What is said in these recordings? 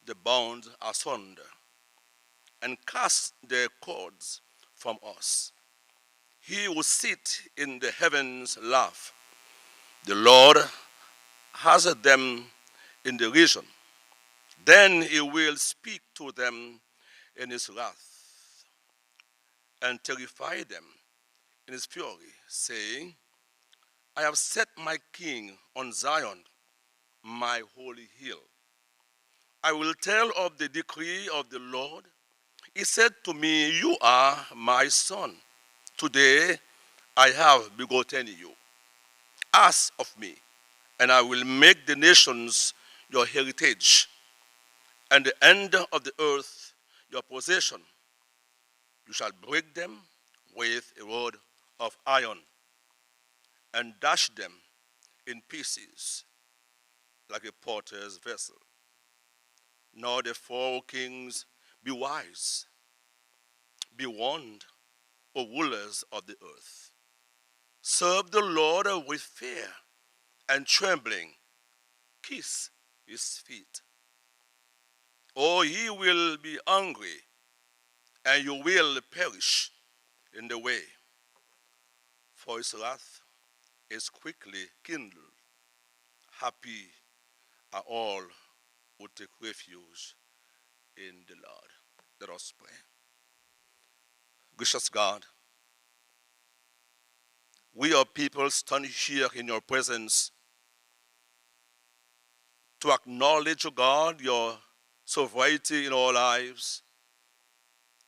the bonds asunder and cast their cords from us. He who sits in the heavens laugh. The Lord has them in derision. Then he will speak to them in his wrath and terrify them in his fury, saying, I have set my king on Zion, my holy hill. I will tell of the decree of the Lord. He said to me, you are my son. Today I have begotten you. Ask of me, and I will make the nations your heritage, and the end of the earth your possession. You shall break them with a rod of iron, and dash them in pieces like a potter's vessel. Now therefore, kings, be wise, be warned, O rulers of the earth. Serve the Lord with fear and trembling. Kiss his feet. Or he will be angry, and you will perish in the way. For his wrath is quickly kindled. Happy are all who take refuge in the Lord. Let us pray. Gracious God, we are people stand here in your presence to acknowledge, O God, your sovereignty in our lives,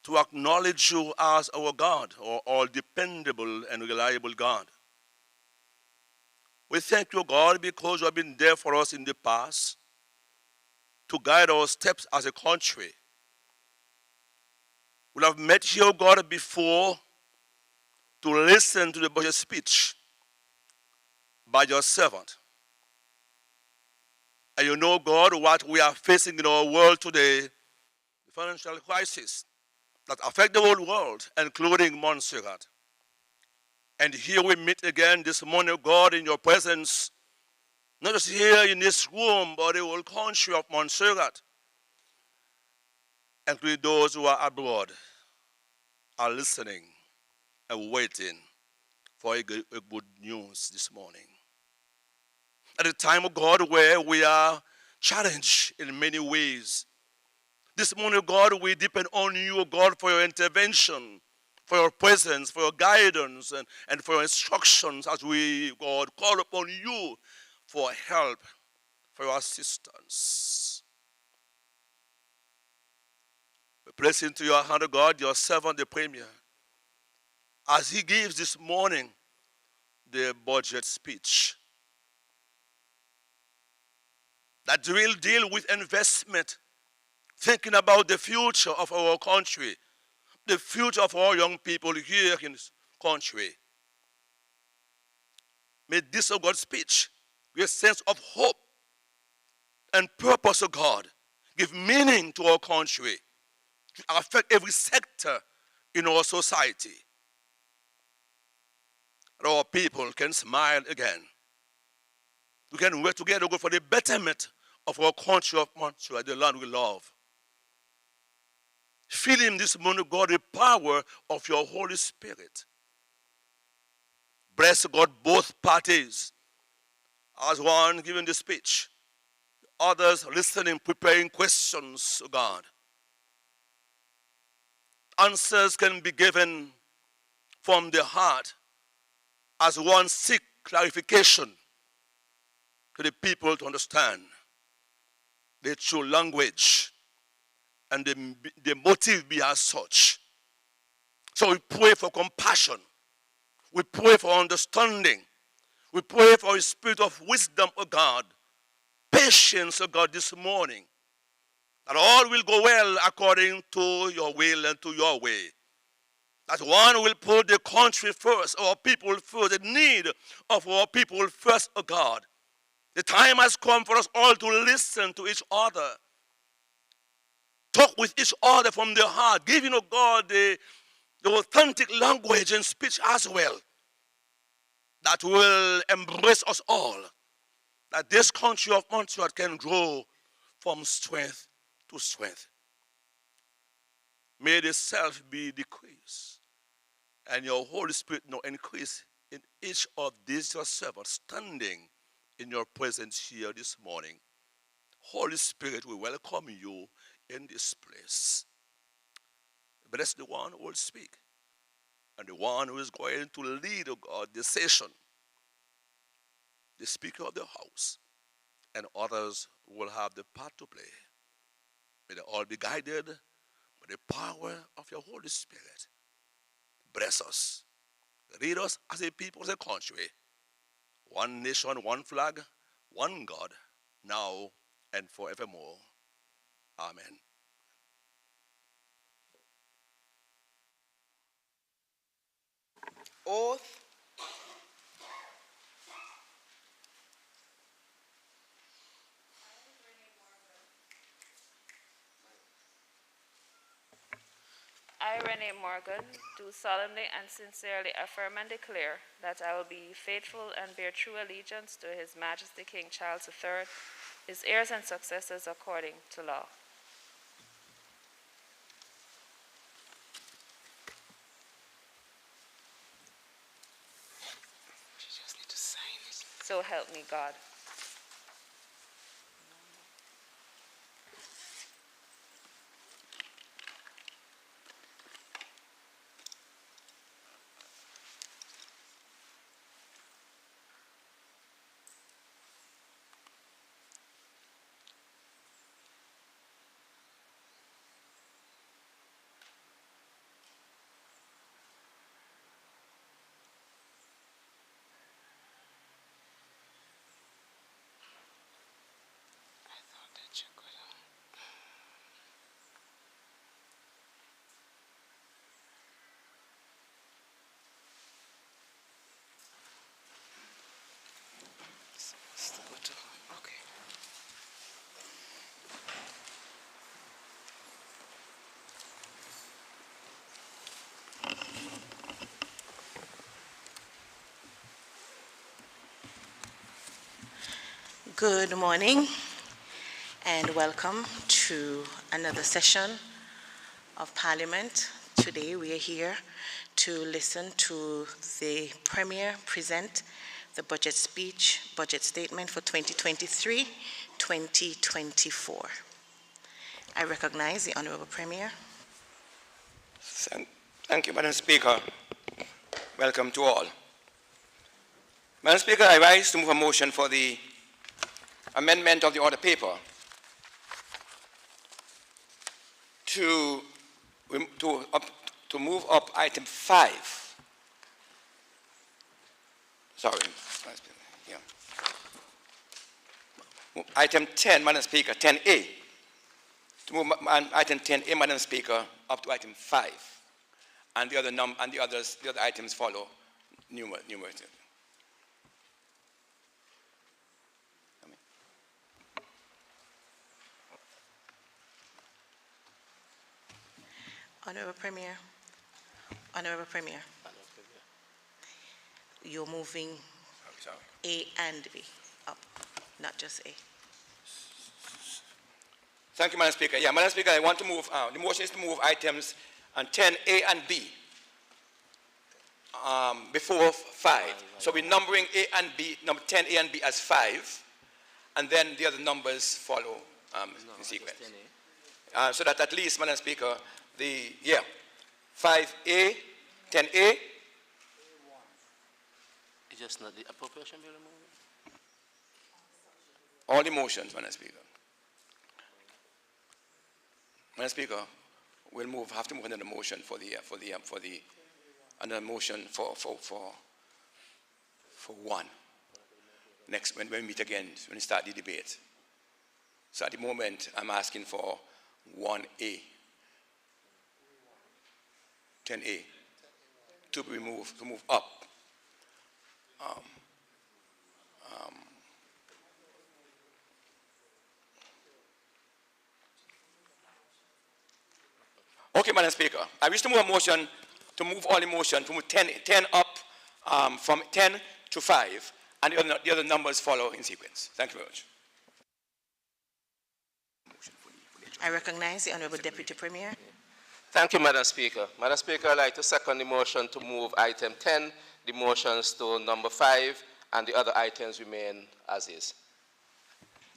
to acknowledge you as our God, our all dependable and reliable God. We thank you, God, because you have been there for us in the past to guide our steps as a country. We have met here, God, before to listen to the budget speech by your servant. And you know, God, what we are facing in our world today, the financial crisis that affect the whole world, including Montserrat. And here we meet again this morning, God, in your presence, not just here in this room, but the whole country of Montserrat, including those who are abroad, are listening and waiting for a good news this morning. At a time, of God, where we are challenged in many ways, this morning, God, we depend on you, God, for your intervention, for your presence, for your guidance, and for your instructions as we, God, call upon you for help, for your assistance. We place into your hand, God, your servant, the Premier, as he gives this morning the budget speech that will deal with investment, thinking about the future of our country, the future of our young people here in this country. May this, O God, speech give a sense of hope and purpose, O God, give meaning to our country, to affect every sector in our society. And our people can smile again. We can work together, God, for the betterment of our country of Montserrat, the land we love. Fill him this morning, God, the power of your Holy Spirit. Bless, God, both parties. As one giving the speech, others listening, preparing questions, God. Answers can be given from the heart as one seek clarification to the people to understand the true language and the motive behind such. So we pray for compassion. We pray for understanding. We pray for a spirit of wisdom, O God. Patience, O God, this morning. That all will go well according to your will and to your way. That one will put the country first, our people first, the need of our people first, O God. The time has come for us all to listen to each other. Talk with each other from the heart, giving, O God, the authentic language and speech as well. That will embrace us all. That this country of Montserrat can grow from strength to strength. May the self be decreased, and your Holy Spirit now increase in each of these your servants standing in your presence here this morning. Holy Spirit, we welcome you in this place. Bless the one who will speak, and the one who is going to lead, oh God, the session, the Speaker of the House, and others will have the part to play. May they all be guided by the power of your Holy Spirit. Bless us. Lead us as a people, as a country. One nation, one flag, one God, now and forevermore. Amen. Oath. I, Renee Morgan, do solemnly and sincerely affirm and declare that I will be faithful and bear true allegiance to His Majesty King Charles III, his heirs and successors according to law. She just need to sign it. So help me God. I thought that you could. Supposed to go to her. Okay. Good morning and welcome to another session of Parliament. Today we are here to listen to the Premier present the budget speech, budget statement for 2023-2024. I recognize the Honourable Premier. Thank you, Madam Speaker. Welcome to all. Madam Speaker, I rise to move a motion for the amendment of the order paper to move up item 5. Sorry, Madam Speaker, yeah. Item 10, Madam Speaker, 10A. To move item 10A, Madam Speaker, up to item 5. And the other items follow numerated. Honourable Premier. Honourable Premier. You're moving A and B up, not just A. Thank you, Madam Speaker. Yeah, Madam Speaker, I want to move, the motion is to move items 10A and B before 5. So we're numbering A and B, number 10A and B as 5, and then the other numbers follow in sequence. So that at least, Madam Speaker, 5A, 10A. It's just not the appropriation bill removed? All the motions, Madam Speaker. Madam Speaker, we'll have to move another motion another motion for one. Next, when we meet again, when we start the debate. So at the moment, I'm asking for 1A, 10A, to move up. Okay, Madam Speaker, I wish to move a motion to move all the motion, to move 10 up from 10 to 5, and the other numbers follow in sequence. Thank you very much. I recognize the Honourable Deputy Premier. Thank you, Madam Speaker. Madam Speaker, I'd like to second the motion to move item 10, the motions to number 5, and the other items remain as is.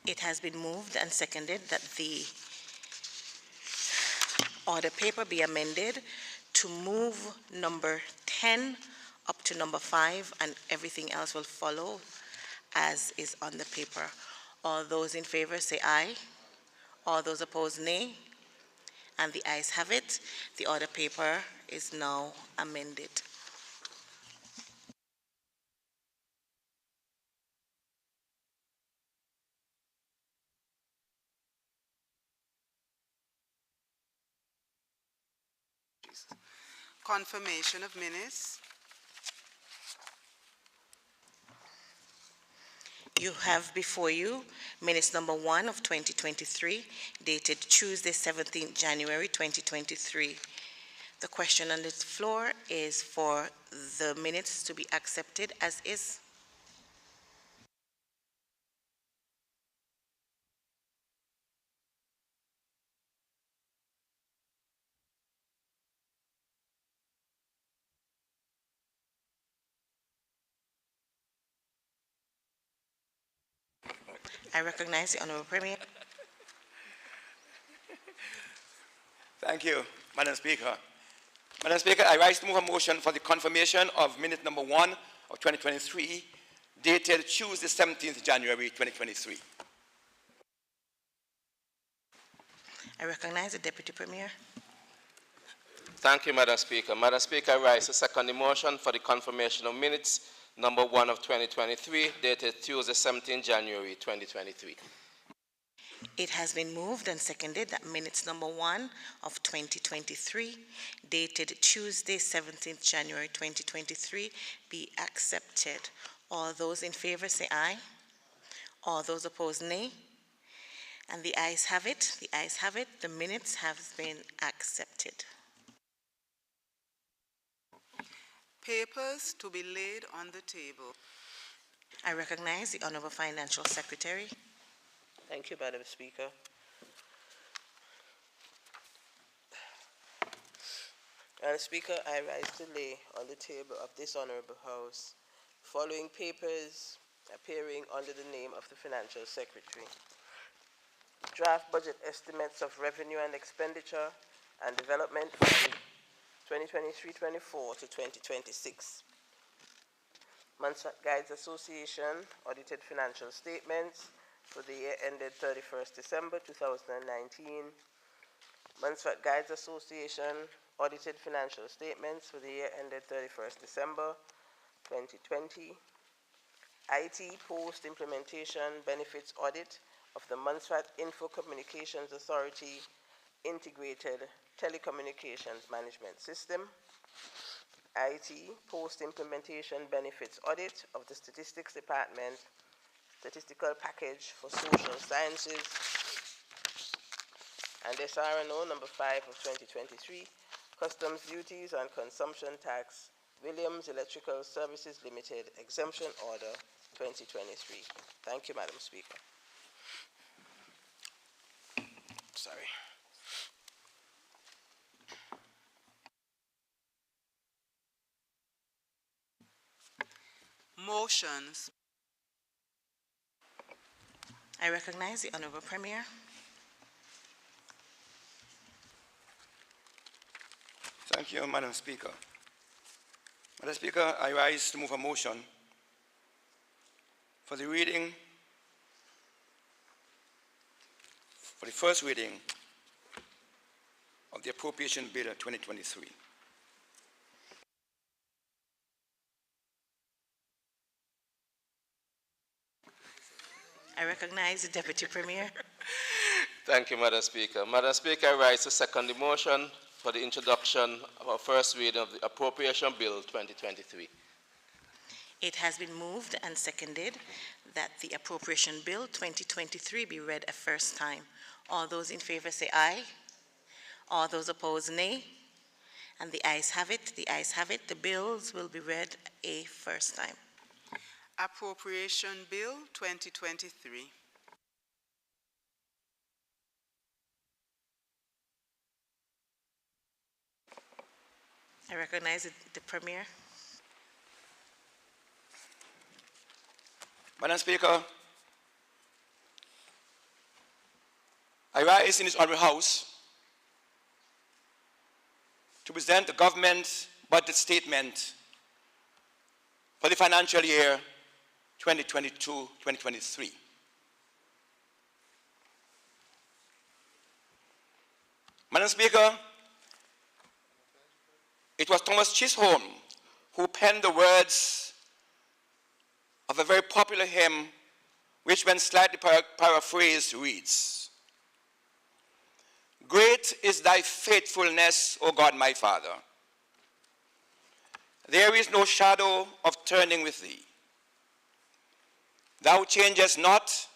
It has been moved and seconded that the order paper be amended to move number 10 up to number 5, and everything else will follow as is on the paper. All those in favor say aye. All those opposed, nay. And the ayes have it. The order paper is now amended. Confirmation of minutes. You have before you minutes number 1 of 2023, dated Tuesday, 17th January 2023. The question on the floor is for the minutes to be accepted as is. I recognize the Honourable Premier. Thank you, Madam Speaker. Madam Speaker, I rise to move a motion for the confirmation of minute number 1 of 2023, dated Tuesday, 17th January 2023. I recognize the Deputy Premier. Thank you, Madam Speaker. Madam Speaker, I rise to second the motion for the confirmation of minutes number 1 of 2023, dated Tuesday, 17 January 2023. It has been moved and seconded that minutes number 1 of 2023, dated Tuesday, 17th January 2023, be accepted. All those in favor say aye. All those opposed, nay. And the ayes have it. The ayes have it. The minutes have been accepted. Papers to be laid on the table. I recognize the Honourable Financial Secretary. Thank you, Madam Speaker. Madam Speaker, I rise to lay on the table of this Honourable House following papers appearing under the name of the Financial Secretary. Draft budget estimates of revenue and expenditure and development fund 2023-24 to 2026. Montserrat Guides Association audited financial statements for the year ended 31st December 2019. Montserrat Guides Association audited financial statements for the year ended 31st December 2020. IT post-implementation benefits audit of the Montserrat Info Communications Authority Integrated Telecommunications Management System. IT post-implementation benefits audit of the Statistics Department Statistical Package for Social Sciences. And SRNO number 5 of 2023, Customs Duties and Consumption Tax, Williams Electrical Services Limited, Exemption Order 2023. Thank you, Madam Speaker. Sorry. Motions. I recognize the Honourable Premier. Thank you, Madam Speaker. Madam Speaker, I rise to move a motion for the first reading of the Appropriation Bill 2023. I recognize the Deputy Premier. Thank you, Madam Speaker. Madam Speaker, I rise to second the motion for the introduction of our first reading of the Appropriation Bill 2023. It has been moved and seconded that the Appropriation Bill 2023 be read a first time. All those in favor say aye. All those opposed, nay. And the ayes have it. The ayes have it. The bills will be read a first time. Appropriation Bill 2023. I recognize the Premier. Madam Speaker, I rise in this honourable House to present the government budget statement for the financial year 2022-2023. Madam Speaker, it was Thomas Chisholm who penned the words of a very popular hymn, which when slightly paraphrased reads, "Great is thy faithfulness, O God my Father. There is no shadow of turning with thee. Thou changest not,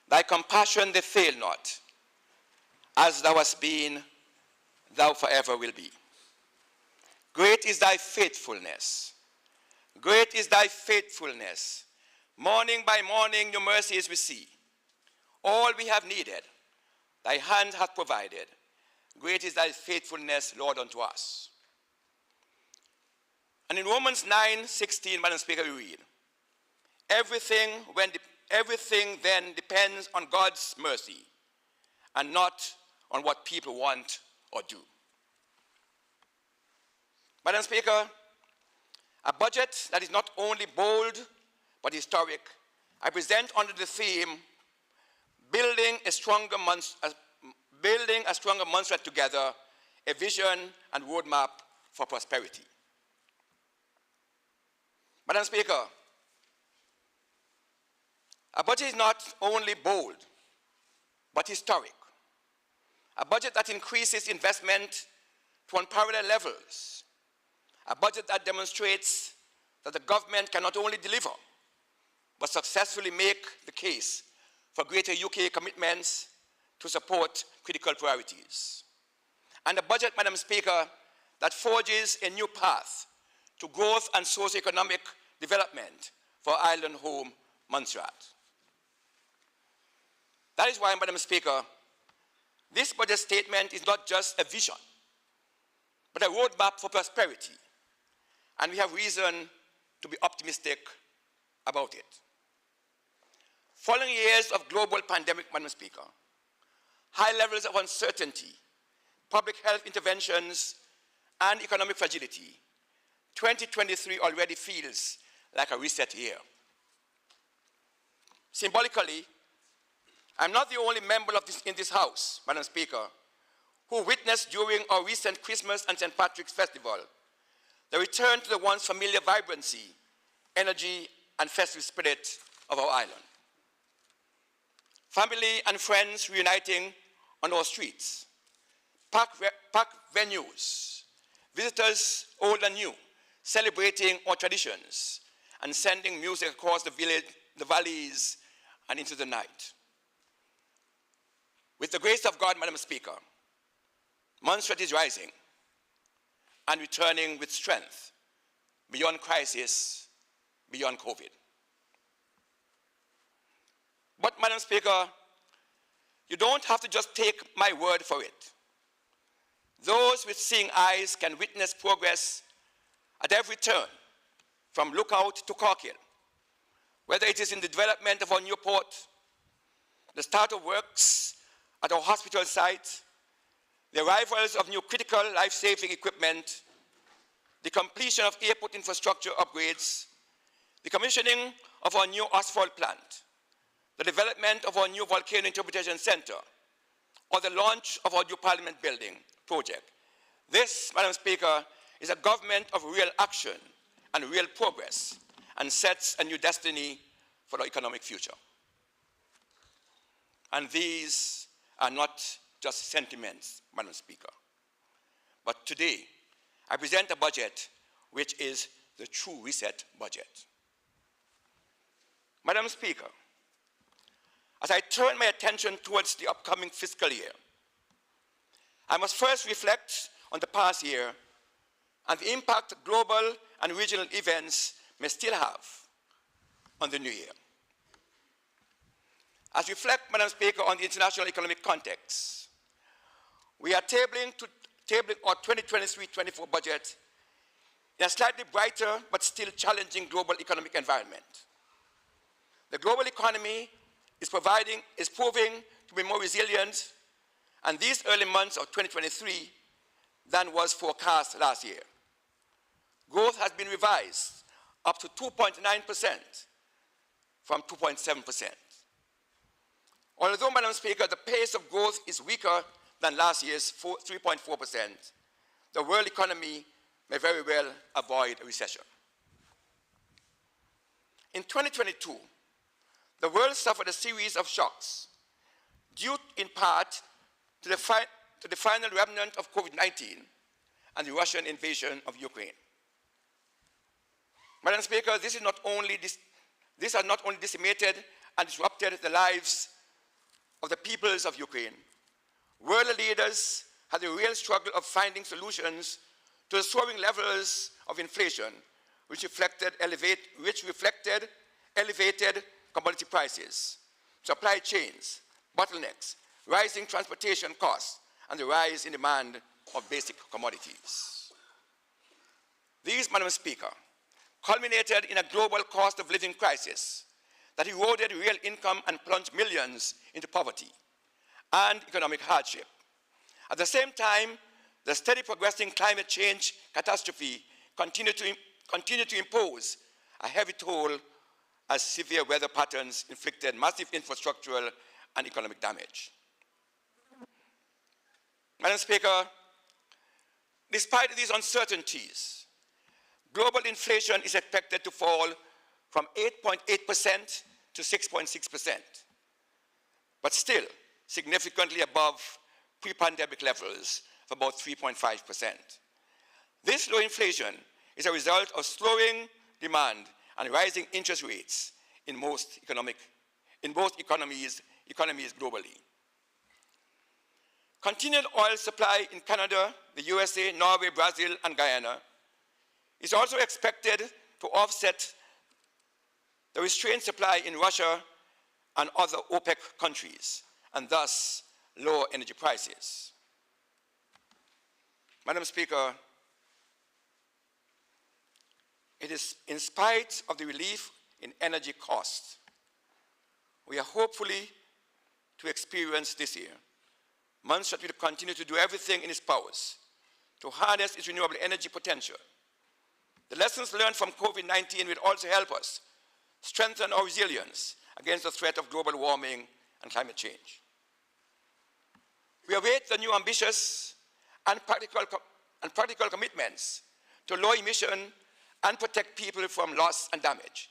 thy compassion they fail not. As thou hast been, thou forever will be. Great is thy faithfulness. Great is thy faithfulness. Morning by morning your mercies we see. All we have needed, thy hand hath provided. Great is thy faithfulness, Lord, unto us." And in Romans 9:16, Madam Speaker, we read, everything then depends on God's mercy and not on what people want or do. Madam Speaker, a budget that is not only bold but historic, I present under the theme, building a stronger Montserrat together, a vision and roadmap for prosperity. Madam Speaker, a budget is not only bold, but historic. A budget that increases investment to unparalleled levels. A budget that demonstrates that the government can not only deliver, but successfully make the case for greater UK commitments to support critical priorities. And a budget, Madam Speaker, that forges a new path to growth and socio-economic development for island home Montserrat. That is why, Madam Speaker, this budget statement is not just a vision, but a roadmap for prosperity. And we have reason to be optimistic about it. Following years of global pandemic, Madam Speaker, high levels of uncertainty, public health interventions, and economic fragility, 2023 already feels like a reset year. Symbolically, I'm not the only member in this House, Madam Speaker, who witnessed during our recent Christmas and St. Patrick's Festival the return to the once familiar vibrancy, energy, and festive spirit of our island. Family and friends reuniting on our streets, packed venues, visitors old and new, celebrating our traditions and sending music across the village, the valleys, and into the night. With the grace of God, Madam Speaker, Montserrat is rising and returning with strength beyond crisis, beyond COVID. But, Madam Speaker, you don't have to just take my word for it. Those with seeing eyes can witness progress at every turn, from Lookout to Corkhill, whether it is in the development of our new port, the start of works at our hospital site, the arrivals of new critical life-saving equipment, the completion of airport infrastructure upgrades, the commissioning of our new asphalt plant, the development of our new volcano interpretation center, or the launch of our new Parliament building project. This, Madam Speaker, is a government of real action and real progress and sets a new destiny for our economic future. And these are not just sentiments, Madam Speaker. But today, I present a budget which is the true reset budget. Madam Speaker, as I turn my attention towards the upcoming fiscal year, I must first reflect on the past year and the impact global and regional events may still have on the new year. As we reflect, Madam Speaker, on the international economic context, we are tabling our 2023-24 budget in a slightly brighter but still challenging global economic environment. The global economy is proving to be more resilient in these early months of 2023 than was forecast last year. Growth has been revised up to 2.9% from 2.7%. Although, Madam Speaker, the pace of growth is weaker than last year's 3.4%, the world economy may very well avoid a recession. In 2022, the world suffered a series of shocks due in part to the final remnant of COVID-19 and the Russian invasion of Ukraine. Madam Speaker, this has not only decimated and disrupted the lives of the peoples of Ukraine. World leaders had a real struggle of finding solutions to the soaring levels of inflation, which reflected elevated commodity prices, supply chains, bottlenecks, rising transportation costs, and the rise in demand of basic commodities. These, Madam Speaker, culminated in a global cost of living crisis that eroded real income and plunged millions into poverty and economic hardship. At the same time, the steady progressing climate change catastrophe continued to impose a heavy toll as severe weather patterns inflicted massive infrastructural and economic damage. Madam Speaker, despite these uncertainties, global inflation is expected to fall from 8.8% to 6.6%, but still significantly above pre-pandemic levels of about 3.5%. This low inflation is a result of slowing demand and rising interest rates in most economies globally. Continued oil supply in Canada, the USA, Norway, Brazil, and Guyana is also expected to offset the restrained supply in Russia and other OPEC countries, and thus lower energy prices. Madam Speaker, it is in spite of the relief in energy costs we are hopefully to experience this year. Montserrat will continue to do everything in its powers to harness its renewable energy potential. The lessons learned from COVID-19 will also help us strengthen our resilience against the threat of global warming and climate change. We await the new ambitious and practical commitments to low emission and protect people from loss and damage,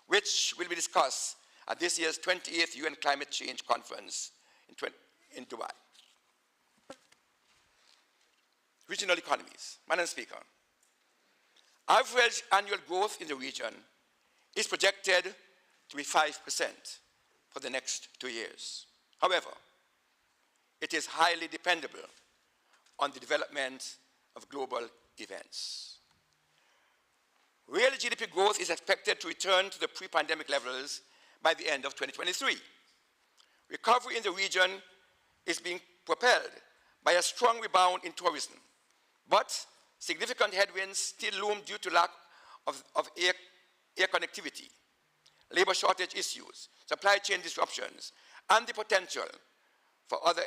which will be discussed at this year's 28th UN Climate Change Conference in Dubai. Regional economies. Madam Speaker, average annual growth in the region is projected to be 5% for the next 2 years. However, it is highly dependable on the development of global events. Real GDP growth is expected to return to the pre-pandemic levels by the end of 2023. Recovery in the region is being propelled by a strong rebound in tourism, but significant headwinds still loom due to lack of air connectivity, labor shortage issues, supply chain disruptions, and the potential for other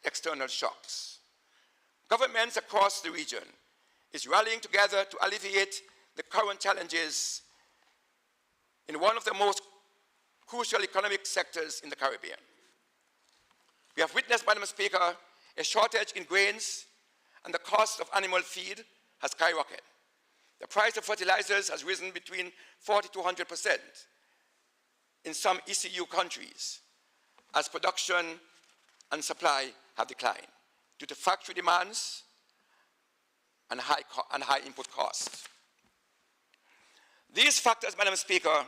external shocks. Governments across the region is rallying together to alleviate the current challenges in one of the most crucial economic sectors in the Caribbean. We have witnessed, Madam Speaker, a shortage in grains, and the cost of animal feed has skyrocketed. The price of fertilizers has risen between 40 to 100% in some ECU countries as production and supply have declined due to factory demands and high input costs. These factors, Madam Speaker,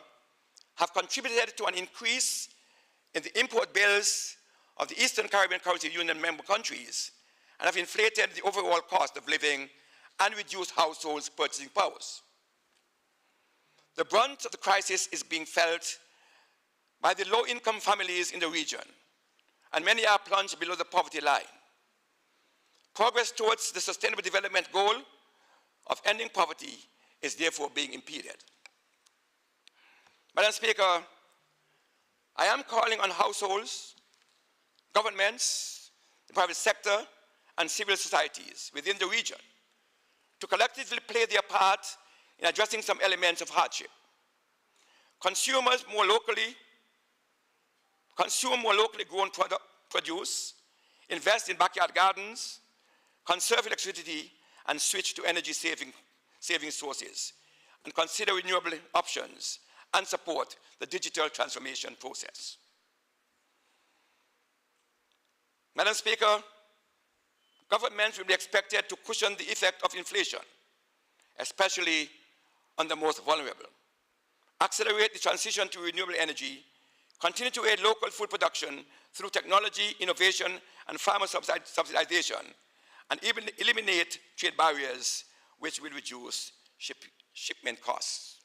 have contributed to an increase in the import bills of the Eastern Caribbean Currency Union member countries and have inflated the overall cost of living and reduced households' purchasing powers. The brunt of the crisis is being felt by the low-income families in the region, and many are plunged below the poverty line. Progress towards the Sustainable Development Goal of ending poverty is therefore being impeded. Madam Speaker, I am calling on households, governments, the private sector, and civil societies within the region to collectively play their part in addressing some elements of hardship. Consume more locally grown produce, invest in backyard gardens, conserve electricity, and switch to energy-saving sources, and consider renewable options and support the digital transformation process. Madam Speaker, governments will be expected to cushion the effect of inflation, especially on the most vulnerable, accelerate the transition to renewable energy, continue to aid local food production through technology, innovation, and farmer subsidization, and even eliminate trade barriers which will reduce shipment costs.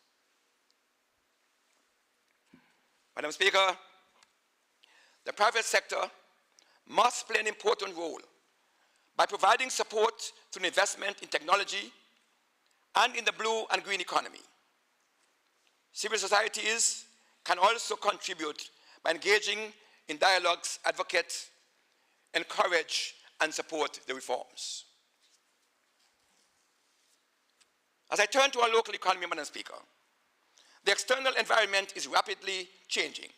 Madam Speaker, the private sector must play an important role by providing support through investment in technology and in the blue and green economy. Civil societies can also contribute by engaging in dialogues, advocate, encourage, and support the reforms. As I turn to our local economy, Madam Speaker, the external environment is rapidly changing,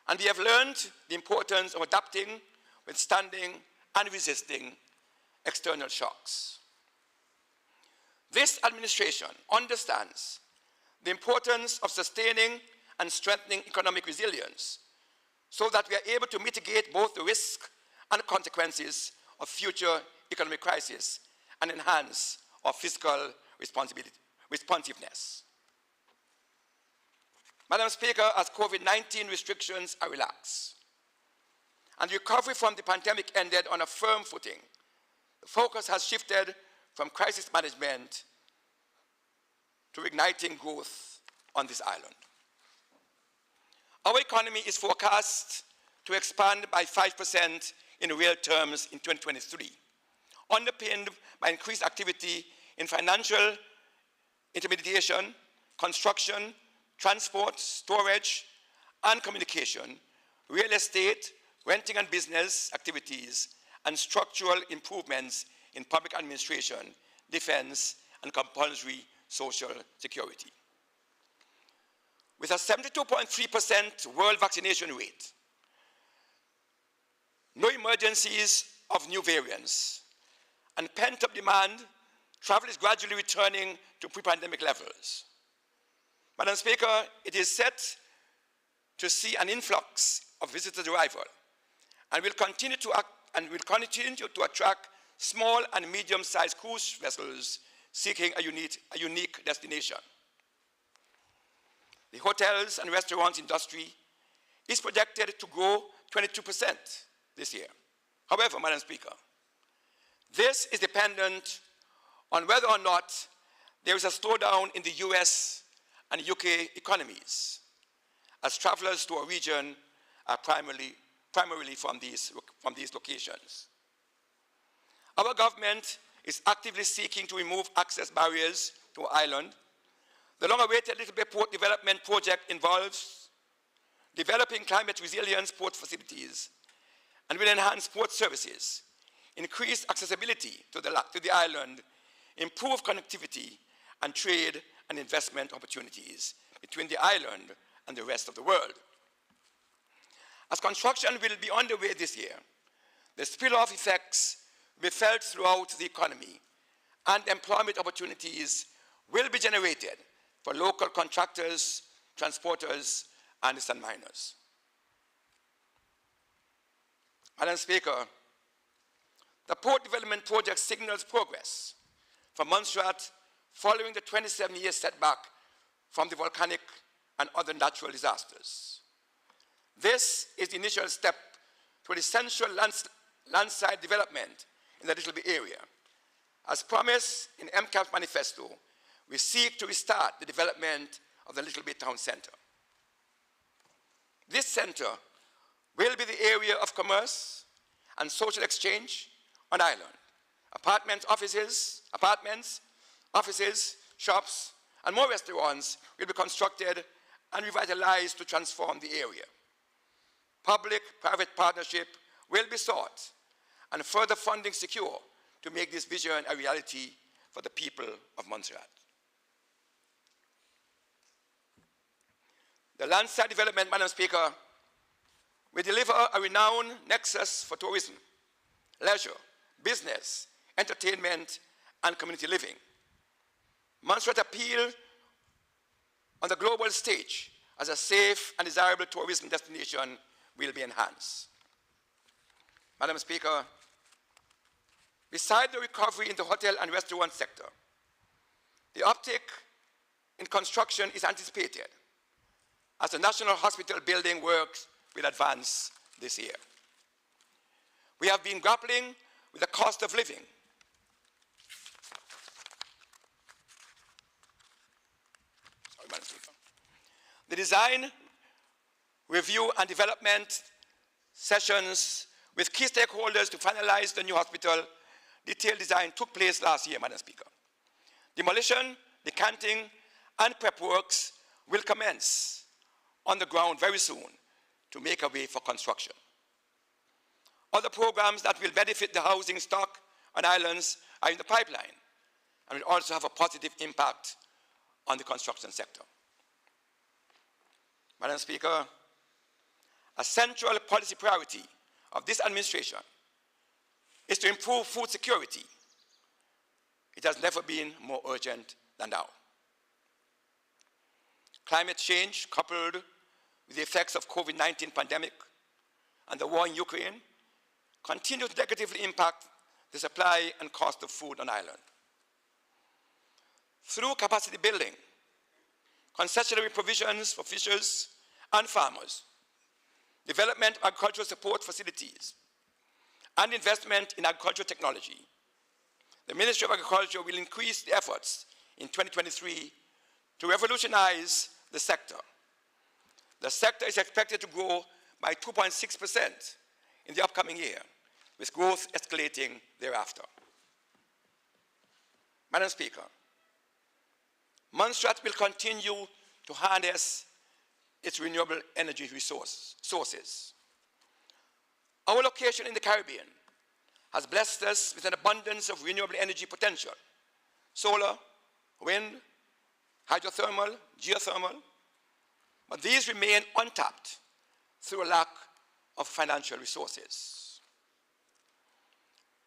and we have learned the importance of adapting, withstanding, and resisting external shocks. This administration understands the importance of sustaining and strengthening economic resilience so that we are able to mitigate both the risk and consequences of future economic crisis and enhance our fiscal responsiveness. Madam Speaker, as COVID-19 restrictions are relaxed and recovery from the pandemic ended on a firm footing, the focus has shifted from crisis management to igniting growth on this island. Our economy is forecast to expand by 5% in real terms in 2023, underpinned by increased activity in financial intermediation, construction, transport, storage, and communication, real estate, renting and business activities, and structural improvements in public administration, defense, and compulsory social security. With a 72.3% world vaccination rate, no emergencies of new variants, and pent-up demand, travel is gradually returning to pre-pandemic levels. Madam Speaker, it is set to see an influx of visitors arrival, and will continue to attract small and medium-sized cruise vessels seeking a unique destination. The hotels and restaurants industry is projected to grow 22% this year. However, Madam Speaker, this is dependent on whether or not there is a slowdown in the US and UK economies, as travelers to our region are primarily from these locations. Our government is actively seeking to remove access barriers to our island. The long-awaited Little Bay Port Development Project involves developing climate resilience port facilities and will enhance port services, increase accessibility to the island, improve connectivity, and trade and investment opportunities between the island and the rest of the world. As construction will be underway this year, the spill-off effects will be felt throughout the economy, and employment opportunities will be generated for local contractors, transporters, and sand miners. Madam Speaker, the port development project signals progress for Montserrat following the 27-year setback from the volcanic and other natural disasters. This is the initial step toward essential landside development in the Little Bay area. As promised in MCAP's manifesto, we seek to restart the development of the Little Bay Town Centre. This centre will be the area of commerce and social exchange on island. Apartments, offices, shops, and more restaurants will be constructed and revitalized to transform the area. Public-private partnership will be sought and further funding secure to make this vision a reality for the people of Montserrat. The landside development, Madam Speaker, will deliver a renowned nexus for tourism, leisure, business, entertainment, and community living. Montserrat appeal on the global stage as a safe and desirable tourism destination will be enhanced. Madam Speaker, beside the recovery in the hotel and restaurant sector, the uptick in construction is anticipated as the National Hospital building works will advance this year. We have been grappling with the cost of living. Sorry, Madam Speaker. The design, review, and development sessions with key stakeholders to finalize the new hospital detailed design took place last year, Madam Speaker. Demolition, decanting, and prep works will commence on the ground very soon to make a way for construction. Other programs that will benefit the housing stock on islands are in the pipeline and will also have a positive impact on the construction sector. Madam Speaker, a central policy priority of this administration is to improve food security. It has never been more urgent than now. Climate change, coupled with the effects of COVID-19 pandemic and the war in Ukraine, continue to negatively impact the supply and cost of food on island. Through capacity building, concessionary provisions for fishers and farmers, development of agricultural support facilities, and investment in agricultural technology, the Ministry of Agriculture will increase the efforts in 2023 to revolutionize the sector. The sector is expected to grow by 2.6% in the upcoming year, with growth escalating thereafter. Madam Speaker, Montserrat will continue to harness its renewable energy sources. Our location in the Caribbean has blessed us with an abundance of renewable energy potential: solar, wind, hydrothermal, geothermal, but these remain untapped through a lack of financial resources.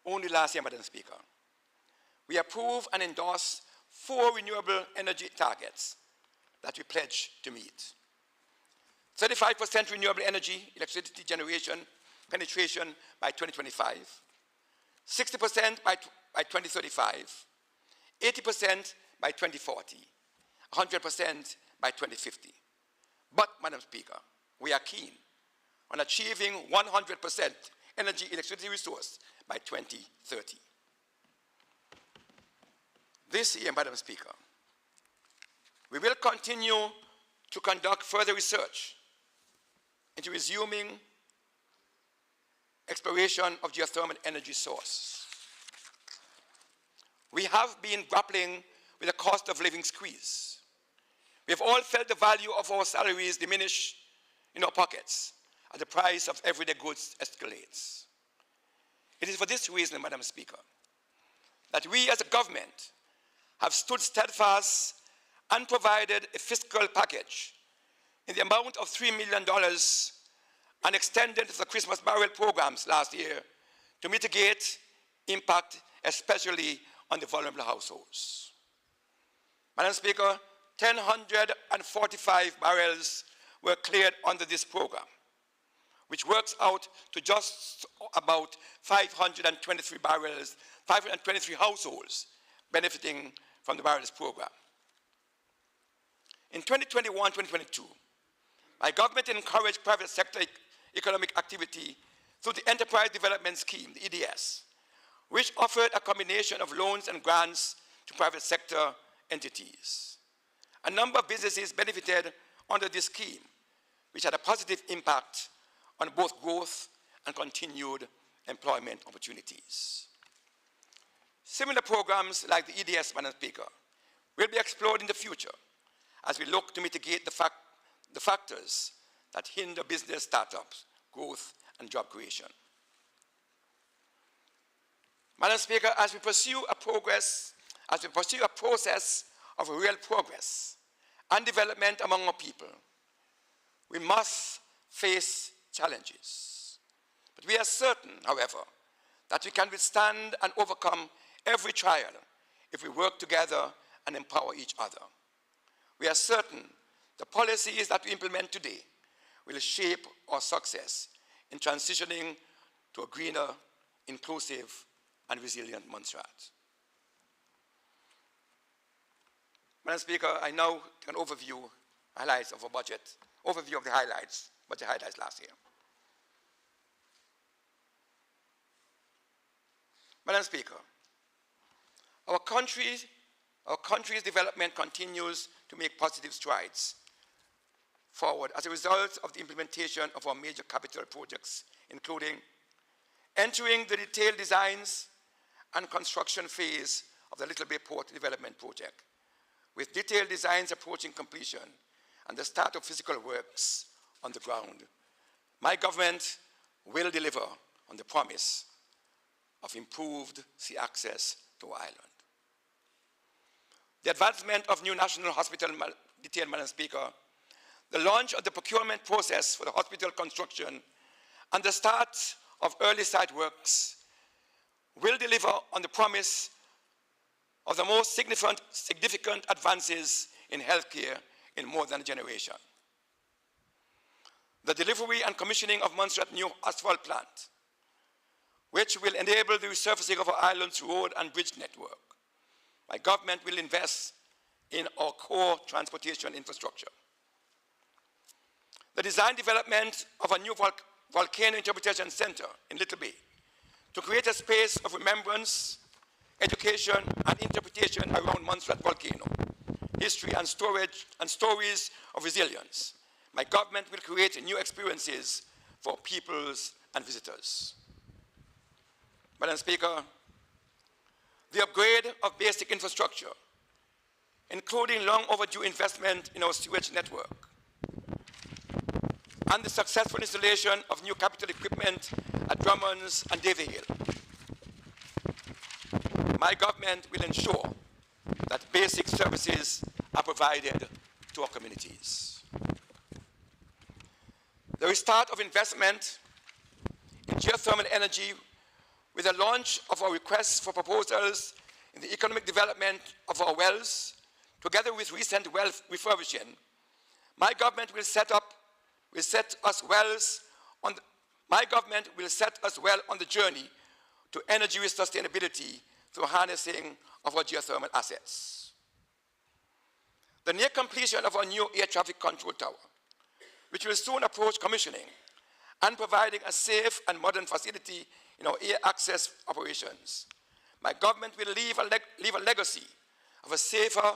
Only last year, Madam Speaker, we approved and endorsed 4 renewable energy targets that we pledged to meet. 35% renewable energy electricity generation penetration by 2025, 60% by 2035, 80% by 2040, 100% by 2050. But, Madam Speaker, we are keen on achieving 100% energy electricity resource by 2030. This year, Madam Speaker, we will continue to conduct further research into resuming exploration of geothermal energy source. We have been grappling with the cost of living squeeze. We have all felt the value of our salaries diminish in our pockets as the price of everyday goods escalates. It is for this reason, Madam Speaker, that we as a government have stood steadfast and provided a fiscal package in the amount of $3 million and extended the Christmas barrel programs last year to mitigate impact, especially on the vulnerable households. Madam Speaker, 1,045 barrels were cleared under this program, which works out to just about 523 barrels, 523 households benefiting from the barrels program. In 2021-2022, my government encouraged private sector economic activity through the Enterprise Development Scheme, the EDS, which offered a combination of loans and grants to private sector entities. A number of businesses benefited under this scheme, which had a positive impact on both growth and continued employment opportunities. Similar programs like the EDS, Madam Speaker, will be explored in the future as we look to mitigate the factors that hinder business startups, growth, and job creation. Madam Speaker, as we pursue a process of real progress and development among our people, we must face challenges. But we are certain, however, that we can withstand and overcome every trial if we work together and empower each other. We are certain the policies that we implement today will shape our success in transitioning to a greener, inclusive, and resilient Montserrat. Madam Speaker, I now can highlights of our budget, budget highlights last year. Madam Speaker, our country's development continues to make positive strides forward as a result of the implementation of our major capital projects, including entering the detailed designs and construction phase of the Little Bay Port Development Project, with detailed designs approaching completion and the start of physical works on the ground. My government will deliver on the promise of improved sea access to our island. The advancement of new national hospital detail, Madam Speaker, the launch of the procurement process for the hospital construction, and the start of early site works will deliver on the promise of the most significant advances in healthcare in more than a generation. The delivery and commissioning of Montserrat new asphalt plant, which will enable the resurfacing of our island's road and bridge network. My government will invest in our core transportation infrastructure. The design development of a new volcano interpretation center in Little Bay to create a space of remembrance, education, and interpretation around Montserrat volcano, history and stories of resilience. My government will create new experiences for peoples and visitors. Madam Speaker, the upgrade of basic infrastructure, including long overdue investment in our sewage network, and the successful installation of new capital equipment at Drummond's and Davy Hill. My government will ensure that basic services are provided to our communities. The restart of investment in geothermal energy with the launch of our requests for proposals in the economic development of our wells, together with recent well refurbishing, my government will set us well on the journey to energy sustainability through harnessing of our geothermal assets. The near completion of our new air traffic control tower, which will soon approach commissioning, and providing a safe and modern facility in our air access operations. My government will leave a legacy of a safer,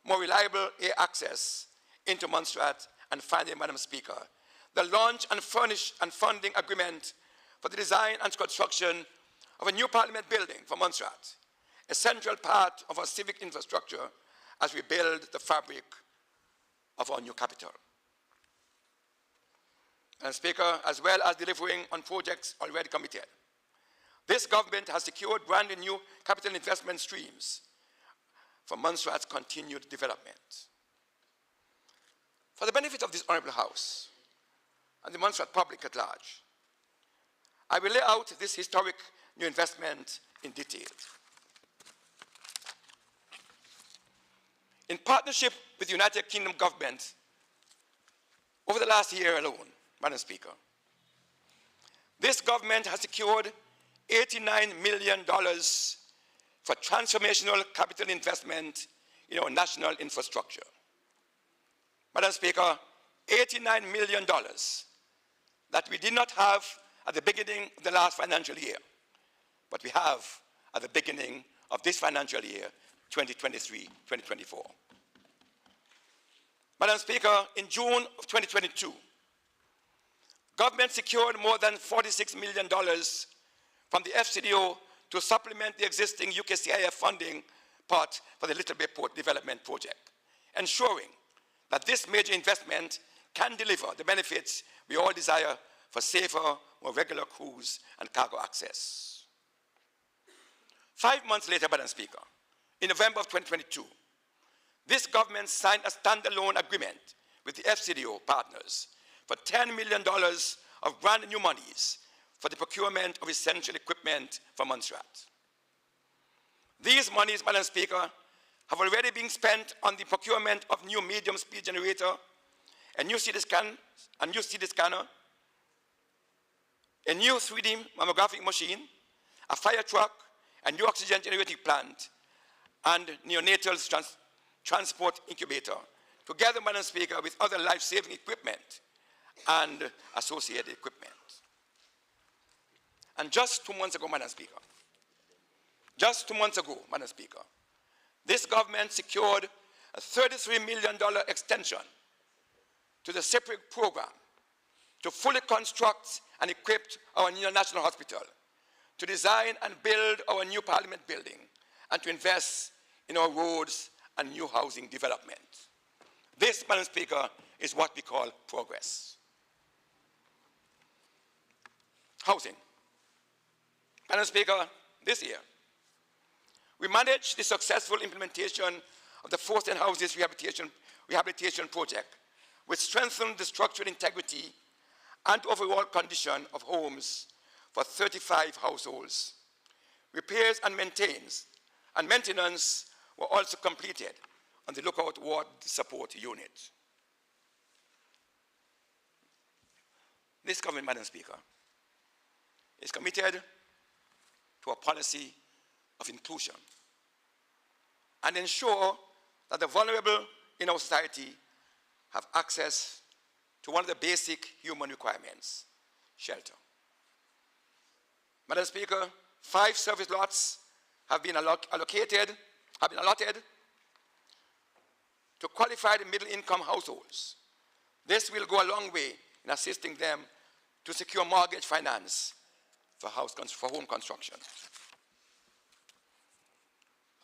more reliable air access into Montserrat. And finally, Madam Speaker, the launch and funding agreement for the design and construction of a new Parliament building for Montserrat, a central part of our civic infrastructure as we build the fabric of our new capital. And Speaker, as well as delivering on projects already committed, this government has secured brand new capital investment streams for Montserrat's continued development. For the benefit of this Honourable House and the Montserrat public at large, I will lay out this historic new investment in detail. In partnership with the United Kingdom government, over the last year alone, Madam Speaker, this government has secured $89 million for transformational capital investment in our national infrastructure. Madam Speaker, $89 million that we did not have at the beginning of the last financial year, but we have at the beginning of this financial year, 2023-2024. Madam Speaker, in June of 2022, government secured more than $46 million from the FCDO to supplement the existing UKCIF funding part for the Little Bay Port Development Project, ensuring that this major investment can deliver the benefits we all desire for safer, more regular cruise and cargo access. 5 months later, Madam Speaker, in November of 2022, this government signed a standalone agreement with the FCDO partners for $10 million of brand new monies for the procurement of essential equipment for Montserrat. These monies, Madam Speaker, have already been spent on the procurement of new medium speed generator, a new CT scanner, a new 3D mammographic machine, a fire truck, a new oxygen generating plant, and neonatal transport incubator, together, Madam Speaker, with other life-saving equipment and associated equipment. And just 2 months ago, Madam Speaker, this government secured a $33 million extension to the separate program to fully construct and equip our new national hospital, to design and build our new Parliament building, and to invest in our roads and new housing development. This, Madam Speaker, is what we call progress. Housing. Madam Speaker, this year, we managed the successful implementation of the Forced Houses Rehabilitation Project, which strengthened the structural integrity and overall condition of homes for 35 households. Repairs and maintenance were also completed on the Lookout Ward Support Unit. This government, Madam Speaker, is committed to a policy of inclusion and ensure that the vulnerable in our society have access to one of the basic human requirements, shelter. Madam Speaker, 5 service lots have been allotted to qualified middle-income households. This will go a long way in assisting them to secure mortgage finance for home construction.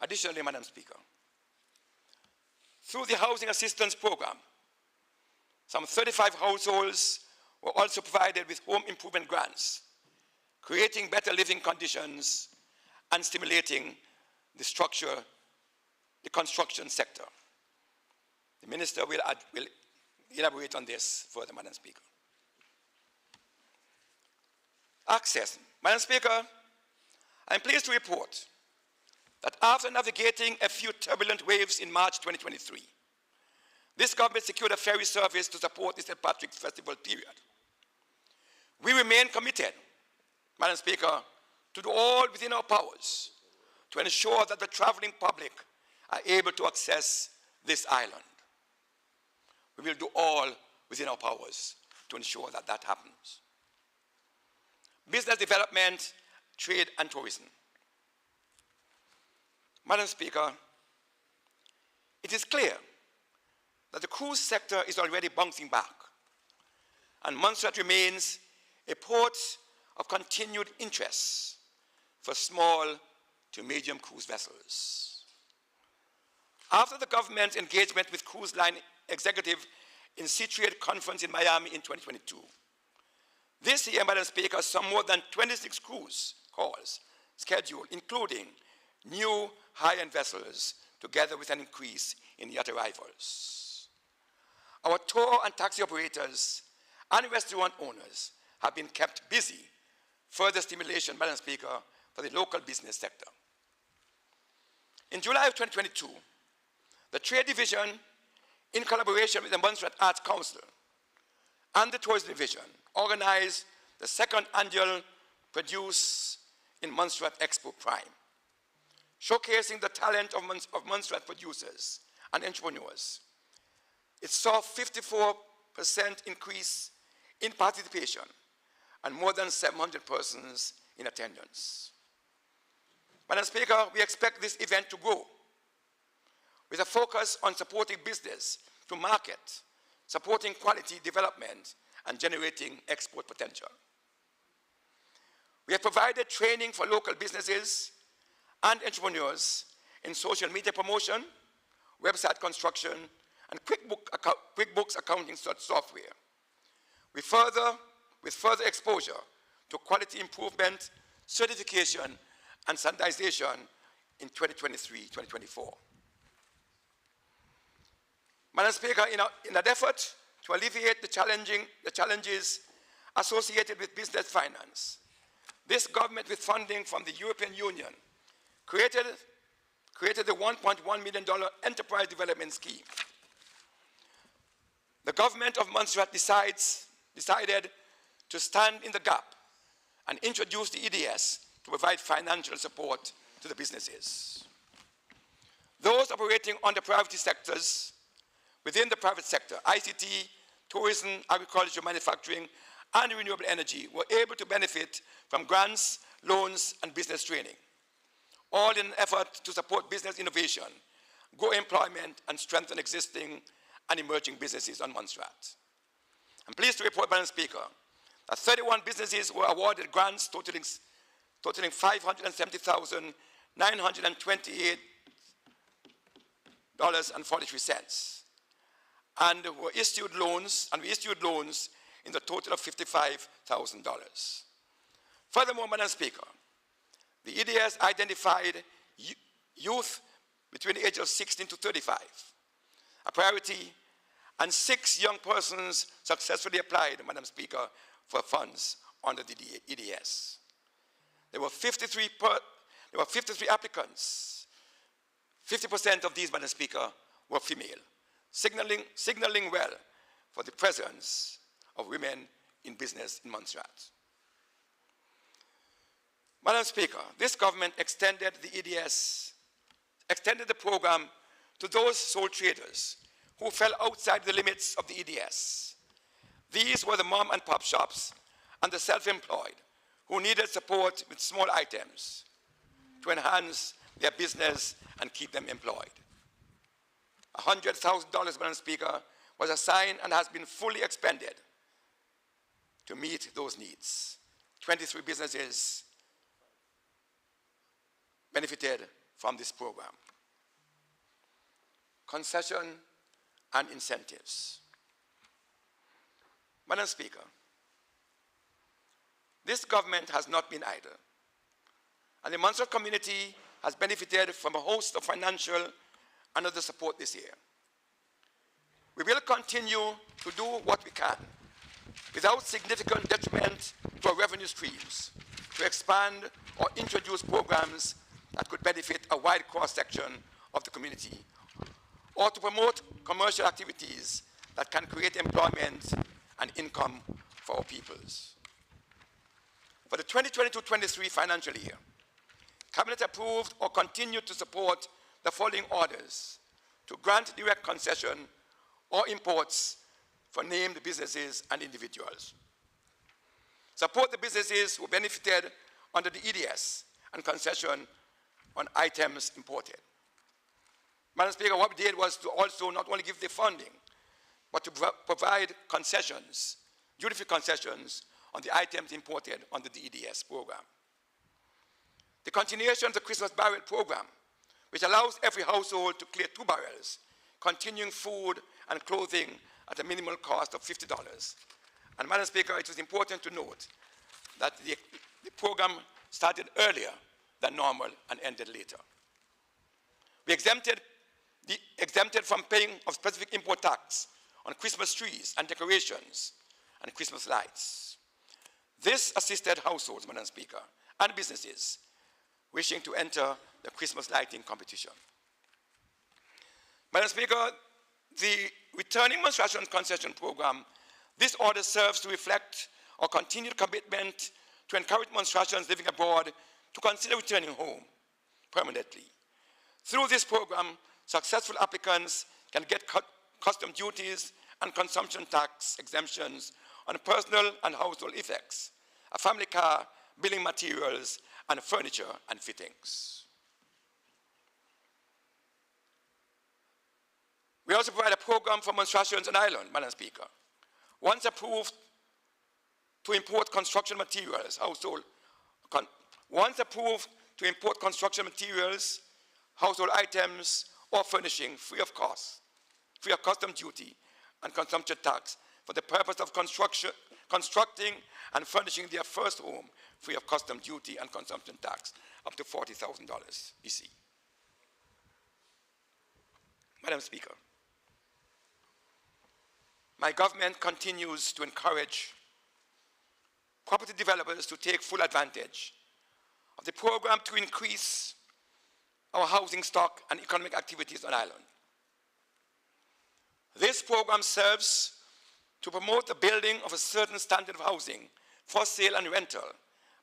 Additionally, Madam Speaker, through the Housing Assistance Program, some 35 households were also provided with home improvement grants, creating better living conditions and stimulating the construction sector. The Minister will elaborate on this further, Madam Speaker. Access. Madam Speaker, I'm pleased to report that after navigating a few turbulent waves in March 2023, this government secured a ferry service to support the St. Patrick's Festival period. We remain committed, Madam Speaker, to do all within our powers to ensure that the traveling public are able to access this island. We will do all within our powers to ensure that that happens. Business development, trade, and tourism. Madam Speaker, it is clear that the cruise sector is already bouncing back, and Montserrat remains a port of continued interest for small to medium cruise vessels. After the government's engagement with cruise line executive in Sectoral conference in Miami in 2022, this year, Madam Speaker, some more than 26 cruise calls scheduled, including new high-end vessels, together with an increase in yacht arrivals. Our tour and taxi operators and restaurant owners have been kept busy, further stimulation, Madam Speaker, for the local business sector. In July of 2022, the Trade Division, in collaboration with the Montserrat Arts Council and the Tourism Division, organized the second annual Produce in Montserrat Expo Prime, showcasing the talent of Montserrat producers and entrepreneurs. It saw a 54% increase in participation and more than 700 persons in attendance. Madam Speaker, we expect this event to grow with a focus on supporting business to market, supporting quality development, and generating export potential. We have provided training for local businesses and entrepreneurs in social media promotion, website construction, and QuickBooks accounting software. With further exposure to quality improvement, certification, and standardization in 2023-2024. Madam Speaker, in an effort to alleviate the challenges associated with business finance, this government, with funding from the European Union, created the $1.1 million Enterprise Development Scheme. The government of Montserrat decided to stand in the gap and introduce the EDS to provide financial support to the businesses. Those operating on the priority sectors within the private sector, ICT, tourism, agriculture, manufacturing, and renewable energy, were able to benefit from grants, loans, and business training, all in an effort to support business innovation, grow employment, and strengthen existing and emerging businesses on Montserrat. I'm pleased to report, Madam Speaker, that 31 businesses were awarded grants totaling $570,928.43, and we issued loans in the total of $55,000. Furthermore, Madam Speaker, the EDS identified youth between the age of 16 to 35, a priority, and 6 young persons successfully applied, Madam Speaker, for funds under the EDS. There were 53 applicants. 50% of these, Madam Speaker, were female, signaling well for the presence of women in business in Montserrat. Madam Speaker, this government extended the program to those sole traders who fell outside the limits of the EDS. These were the mom and pop shops and the self-employed who needed support with small items to enhance their business and keep them employed. $100,000, Madam Speaker, was assigned and has been fully expended to meet those needs. 23 businesses benefited from this program. Concession and incentives. Madam Speaker, this government has not been idle, and the Montserrat community has benefited from a host of financial and other support this year. We will continue to do what we can without significant detriment to our revenue streams to expand or introduce programs that could benefit a wide cross-section of the community, or to promote commercial activities that can create employment and income for our peoples. For the 2022-23 financial year, Cabinet approved or continued to support the following orders: to grant direct concession or imports for named businesses and individuals. Support the businesses who benefited under the EDS and concession on items imported. Madam Speaker, what we did was to also not only give the funding, but to provide concessions, duty-free concessions on the items imported under the EDS program. The continuation of the Christmas barrel program, which allows every household to clear 2 barrels, continuing food and clothing at a minimal cost of $50. And Madam Speaker, it is important to note that the program started earlier than normal and ended later. We exempted from paying of specific import tax on Christmas trees and decorations and Christmas lights. This assisted households, Madam Speaker, and businesses wishing to enter the Christmas lighting competition. Madam Speaker, the returning menstruation concession program, this order serves to reflect our continued commitment to encourage menstruations living abroad to consider returning home permanently. Through this program, successful applicants can get custom duties and consumption tax exemptions on personal and household effects, a family car, building materials, and furniture and fittings. We also provide a program for menstruations on Ireland, Madam Speaker. Once approved to import construction materials, household items, or furnishing free of cost, free of custom duty and consumption tax for the purpose of constructing and furnishing their first home free of custom duty and consumption tax up to $40,000 EC. Madam Speaker, my government continues to encourage property developers to take full advantage of the program to increase our housing stock and economic activities on island. This program serves to promote the building of a certain standard of housing for sale and rental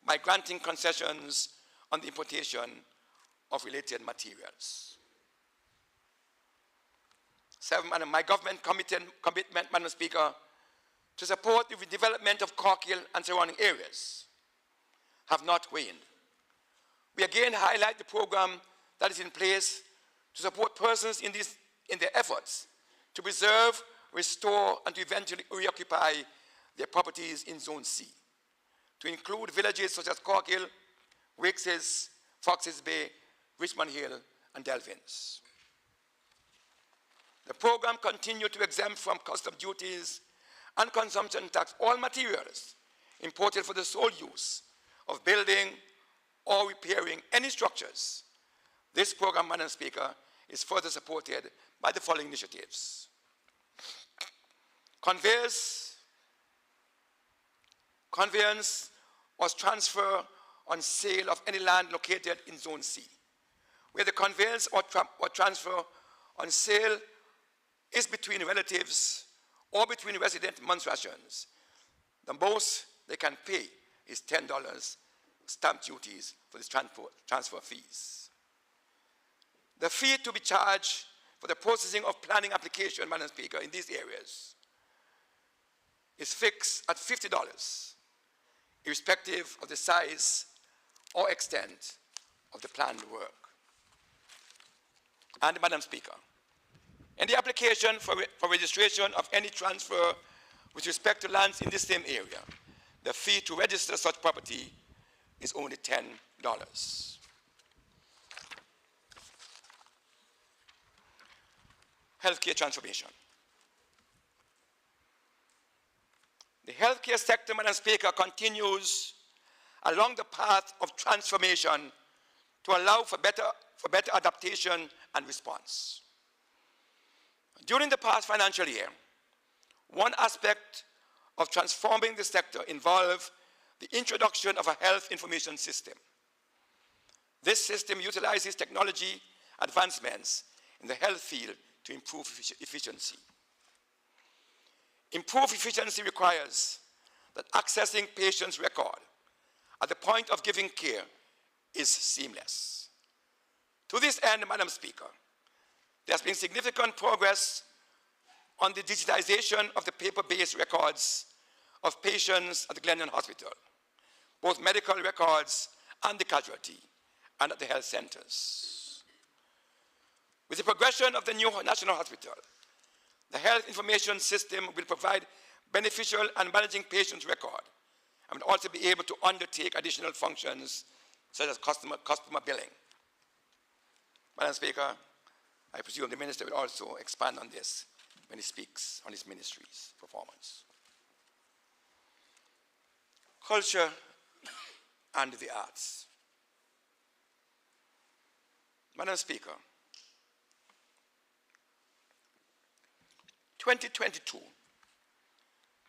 by granting concessions on the importation of related materials. 7, my government commitment, Madam Speaker, to support the development of Cork Hill and surrounding areas have not waned. We again highlight the program that is in place to support persons in their efforts to preserve, restore, and to eventually reoccupy their properties in Zone C, to include villages such as Cork Hill, Wakes, Foxes Bay, Richmond Hill, and Delvins. The program continued to exempt from custom duties and consumption tax all materials imported for the sole use of building or repairing any structures. This program, Madam Speaker, is further supported by the following initiatives. Conveyance was transfer on sale of any land located in Zone C, where the conveyance or transfer on sale is between relatives or between resident Montserratians. The most they can pay is $10 stamp duties for these transfer fees. The fee to be charged for the processing of planning application, Madam Speaker, in these areas is fixed at $50, irrespective of the size or extent of the planned work. And Madam Speaker, in the application for registration of any transfer with respect to lands in the same area, the fee to register such property is only $10. Healthcare transformation. The healthcare sector, Madam Speaker, continues along the path of transformation to allow for better adaptation and response. During the past financial year, one aspect of transforming the sector involved the introduction of a health information system. This system utilizes technology advancements in the health field to improve efficiency. Improved efficiency requires that accessing patients' record at the point of giving care is seamless. To this end, Madam Speaker, there has been significant progress on the digitization of the paper-based records of patients at the Glendon Hospital, both medical records and the casualty, and at the health centers. With the progression of the new National Hospital, the health information system will provide beneficial and managing patients' record and will also be able to undertake additional functions such as customer billing. Madam Speaker, I presume the Minister will also expand on this when he speaks on his ministry's performance. Culture and the arts. Madam Speaker, 2022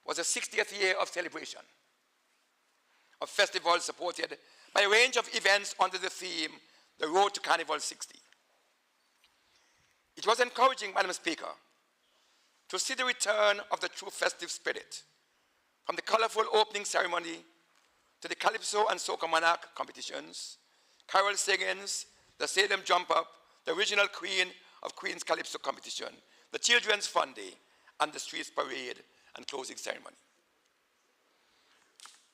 was the 60th year of celebration of festivals supported by a range of events under the theme, The Road to Carnival 60. It was encouraging, Madam Speaker, to see the return of the true festive spirit, from the colorful opening ceremony to the Calypso and Soca Monarch competitions, carol singings, the Salem Jump Up, the original Queen of Queens Calypso competition, the Children's Fun Day, and the Streets Parade and closing ceremony.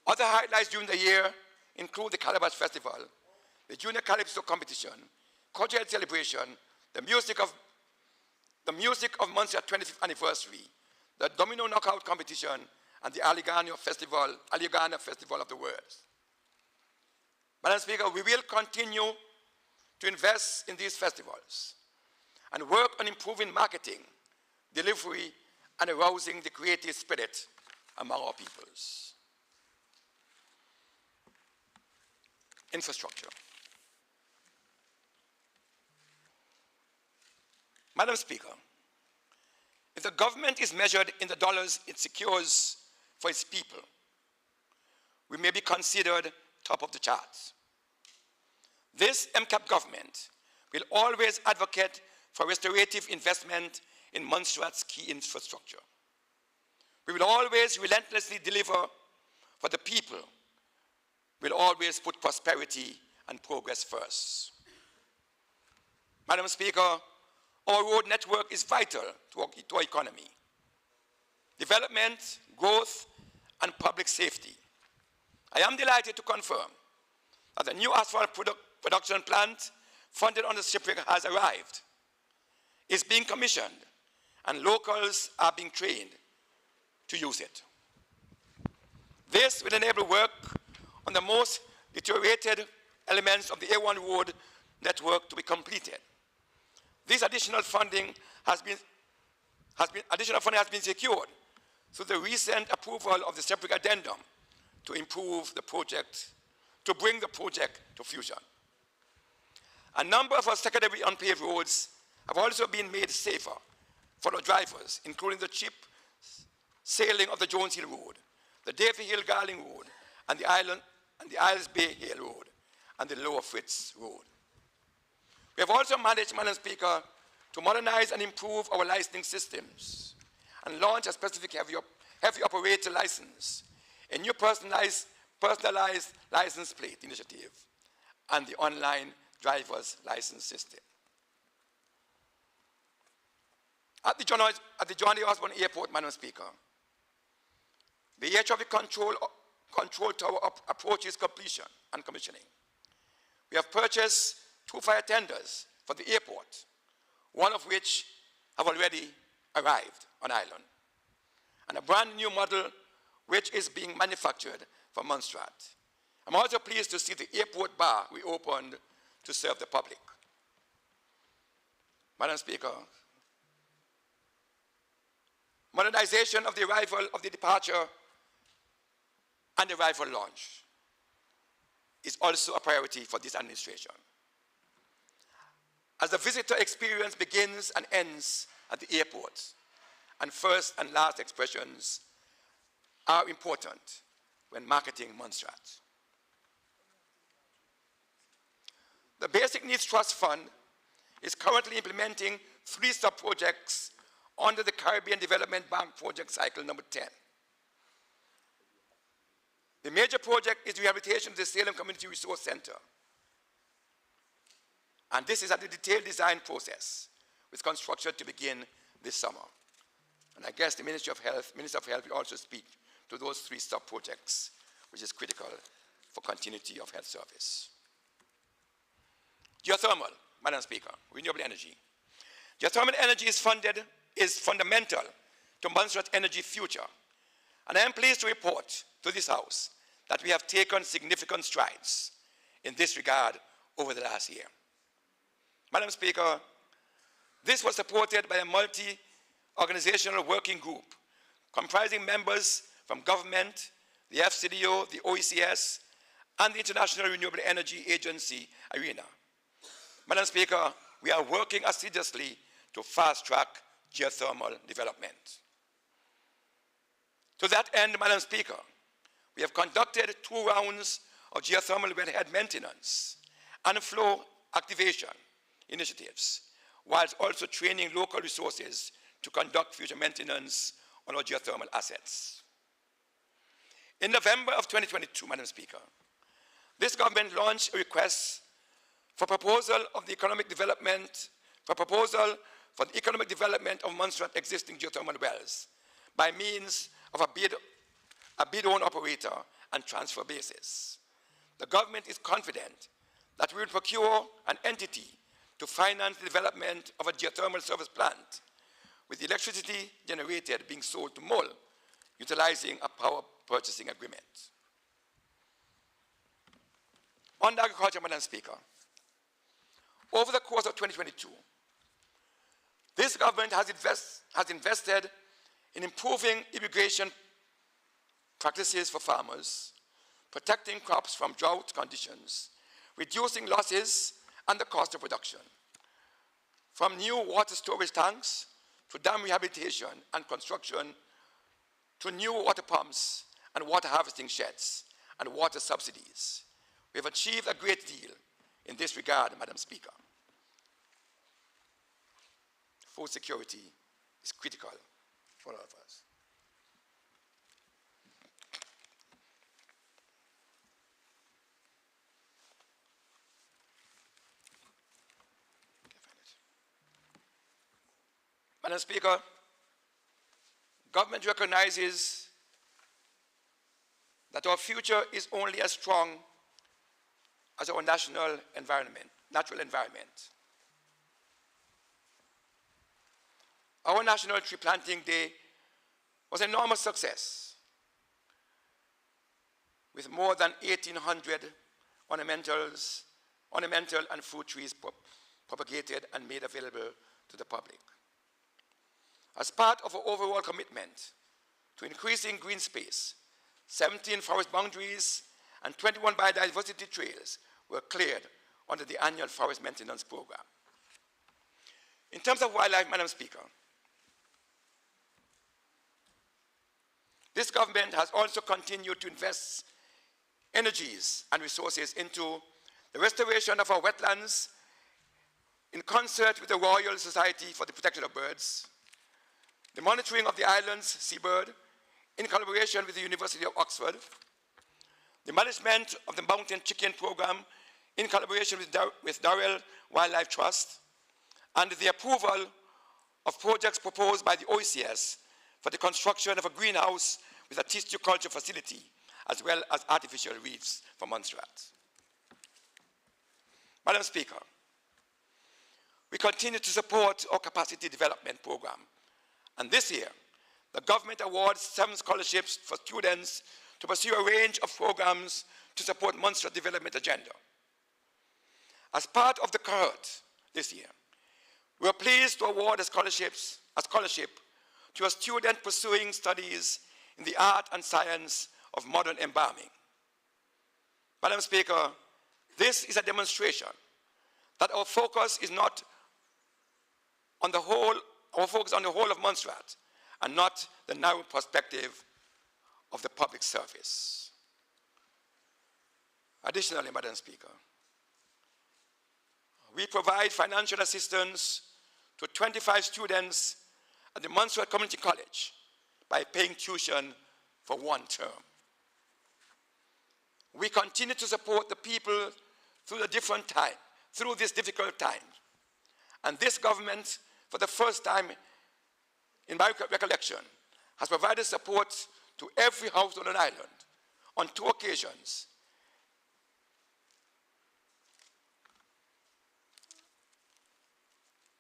Other highlights during the year include the Calabash Festival, the Junior Calypso competition, Cultural Celebration, the music of Montserrat 25th anniversary, the Domino Knockout competition, and the Allegana Festival of the Words. Madam Speaker, we will continue to invest in these festivals and work on improving marketing, delivery, and arousing the creative spirit among our peoples. Infrastructure. Madam Speaker, if the government is measured in the dollars it secures for its people, we may be considered top of the charts. This MCAP government will always advocate for restorative investment in Montserrat's key infrastructure. We will always relentlessly deliver for the people. We'll always put prosperity and progress first. Madam Speaker, our road network is vital to our economy. Development, growth, and public safety. I am delighted to confirm that the new asphalt production plant funded on the shipwreck has arrived, is being commissioned, and locals are being trained to use it. This will enable work on the most deteriorated elements of the A1 road network to be completed. This additional funding has been secured through the recent approval of the separate addendum to improve the project, to bring the project to fruition. A number of our secondary unpaved roads have also been made safer for the drivers, including the cheap sailing of the Jones Hill Road, the Davy Hill Garling Road, and the Isles Bay Hill Road, and the Lower Fritz Road. We have also managed, Madam Speaker, to modernize and improve our licensing systems and launch a specific heavy operator license, a new personalized license plate initiative, and the online driver's license system. At the John D. Osborne Airport, Madam Speaker, the air traffic control tower approaches completion and commissioning. We have purchased 2 fire tenders for the airport, one of which have already arrived on island, and a brand new model which is being manufactured for Montserrat. I'm also pleased to see the airport bar reopened to serve the public. Madam Speaker, modernization of the arrival, of the departure, and arrival launch is also a priority for this administration. As the visitor experience begins and ends at the airport, and first and last expressions are important when marketing Montserrat. The Basic Needs Trust Fund is currently implementing 3 sub-projects under the Caribbean Development Bank Project Cycle number 10. The major project is rehabilitation of the Salem Community Resource Center. And this is at the detailed design process, with construction to begin this summer. And I guess the Minister of Health will also speak to those 3 sub-projects, which is critical for continuity of health service. Geothermal, Madam Speaker, renewable energy. Geothermal energy is fundamental to Montserrat's energy future. And I am pleased to report to this House that we have taken significant strides in this regard over the last year. Madam Speaker, this was supported by a multi-organizational working group comprising members from government, the FCDO, the OECS, and the International Renewable Energy Agency, IRENA. Madam Speaker, we are working assiduously to fast-track geothermal development. To that end, Madam Speaker, we have conducted 2 rounds of geothermal wellhead maintenance and flow activation initiatives, whilst also training local resources to conduct future maintenance on our geothermal assets. In November of 2022, Madam Speaker, this government launched a request for proposal of the economic development, of Montserrat existing geothermal wells by means of a bid-own operator and transfer basis. The government is confident that we will procure an entity to finance the development of a geothermal service plant, with the electricity generated being sold to MOL, utilizing a power purchasing agreement. On agriculture, Madam Speaker, Over the course of 2022, this government has invested in improving irrigation practices for farmers, protecting crops from drought conditions, reducing losses and the cost of production. From new water storage tanks to dam rehabilitation and construction to new water pumps and water harvesting sheds and water subsidies, we have achieved a great deal in this regard, Madam Speaker. Food security is critical for all of us. Madam Speaker, government recognizes that our future is only as strong as our natural environment. Our National Tree Planting Day was an enormous success, with more than 1,800 ornamental and fruit trees propagated and made available to the public. As part of our overall commitment to increasing green space, 17 forest boundaries and 21 biodiversity trails were cleared under the annual forest maintenance program. In terms of wildlife, Madam Speaker, this government has also continued to invest energies and resources into the restoration of our wetlands in concert with the Royal Society for the Protection of Birds, the monitoring of the island's seabird in collaboration with the University of Oxford, the management of the mountain chicken program in collaboration with Darrell Wildlife Trust, and the approval of projects proposed by the OECS for the construction of a greenhouse with a tissue culture facility, as well as artificial reefs for Montserrat. Madam Speaker, we continue to support our capacity development program. And this year, the government awards 7 scholarships for students to pursue a range of programs to support Montserrat development agenda. As part of the cohort this year, we are pleased to award a scholarship to a student pursuing studies in the art and science of modern embalming. Madam Speaker, this is a demonstration that our focus is not on the whole, our focus on the whole of Montserrat and not the narrow perspective of the public service. Additionally, Madam Speaker, we provide financial assistance to 25 students at the Montserrat Community College by paying tuition for 1 term. We continue to support the people through this difficult time. And this government, for the first time in my recollection, has provided support to every household on island on 2 occasions.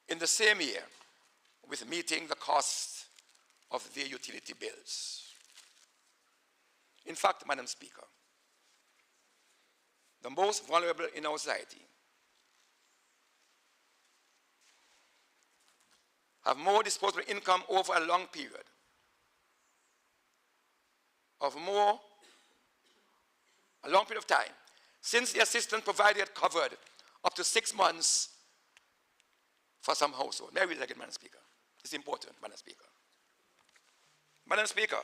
In the same year, with meeting the cost of their utility bills. In fact, Madam Speaker, the most vulnerable in our society have more disposable income over a long period, a long period of time, since the assistance provided covered up to 6 months for some household. May I read it again, Madam Speaker? It's important, Madam Speaker. Madam Speaker,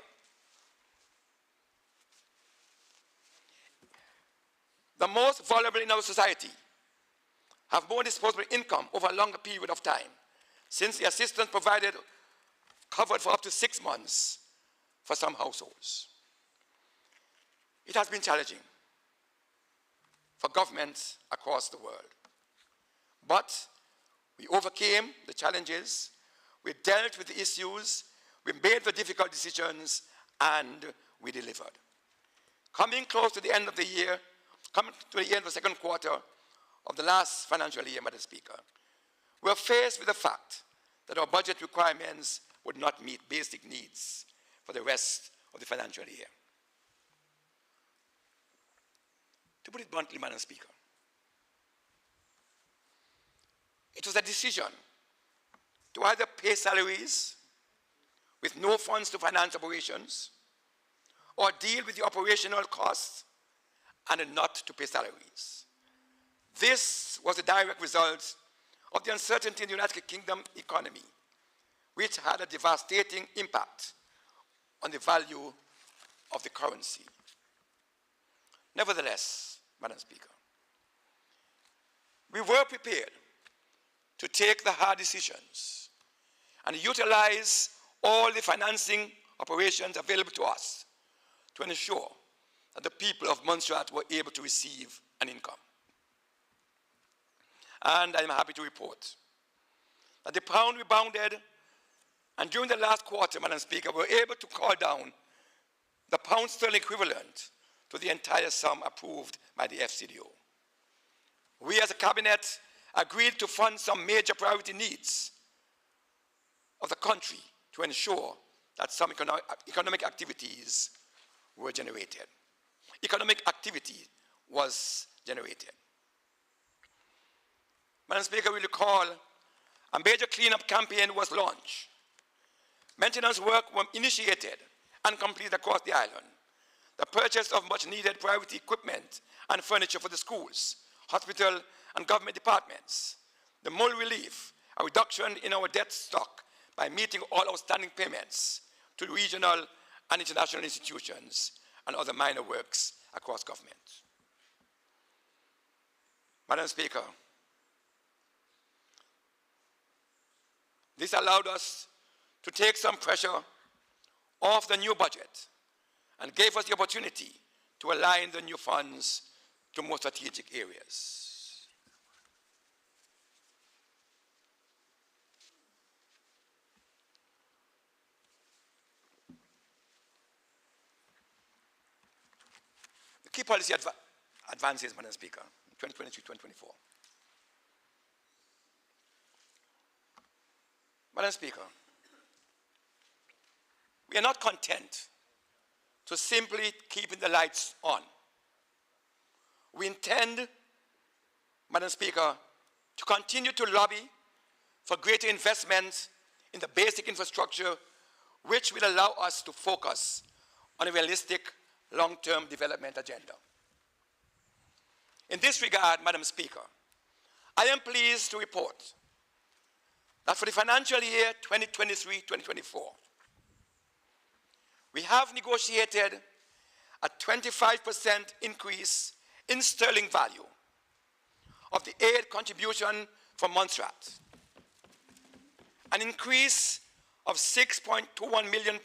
the most vulnerable in our society have more disposable income over a longer period of time, since the assistance provided covered for up to 6 months for some households. It has been challenging for governments across the world. But we overcame the challenges, we dealt with the issues, we made the difficult decisions, and we delivered. Coming close to the end of the year, coming to the end of the second quarter of the last financial year, Madam Speaker, we are faced with the fact that our budget requirements would not meet basic needs for the rest of the financial year. To put it bluntly, Madam Speaker, It was a decision to either pay salaries with no funds to finance operations, or deal with the operational costs and not to pay salaries. This was a direct result of the uncertainty in the United Kingdom economy, which had a devastating impact on the value of the currency. Nevertheless, Madam Speaker, we were prepared to take the hard decisions and utilize all the financing operations available to us to ensure that the people of Montserrat were able to receive an income. And I'm happy to report that the pound rebounded, and during the last quarter, Madam Speaker, we were able to call down the pound sterling equivalent to the entire sum approved by the FCDO. We as a cabinet agreed to fund some major priority needs of the country to ensure that some economic activities were generated. Economic activity was generated. Madam Speaker, we recall a major cleanup campaign was launched. Maintenance work was initiated and completed across the island. The purchase of much needed priority equipment and furniture for the schools, hospital and government departments. The mold relief, a reduction in our debt stock by meeting all outstanding payments to regional and international institutions, and other minor works across government. Madam Speaker, this allowed us to take some pressure off the new budget and gave us the opportunity to align the new funds to more strategic areas. The key policy advances, Madam Speaker, 2023-2024. Madam Speaker, we are not content to simply keeping the lights on. We intend, Madam Speaker, to continue to lobby for greater investment in the basic infrastructure, which will allow us to focus on a realistic long-term development agenda. In this regard, Madam Speaker, I am pleased to report that for the financial year 2023-2024, we have negotiated a 25% increase in sterling value of the aid contribution from Montserrat, an increase of £6.21 million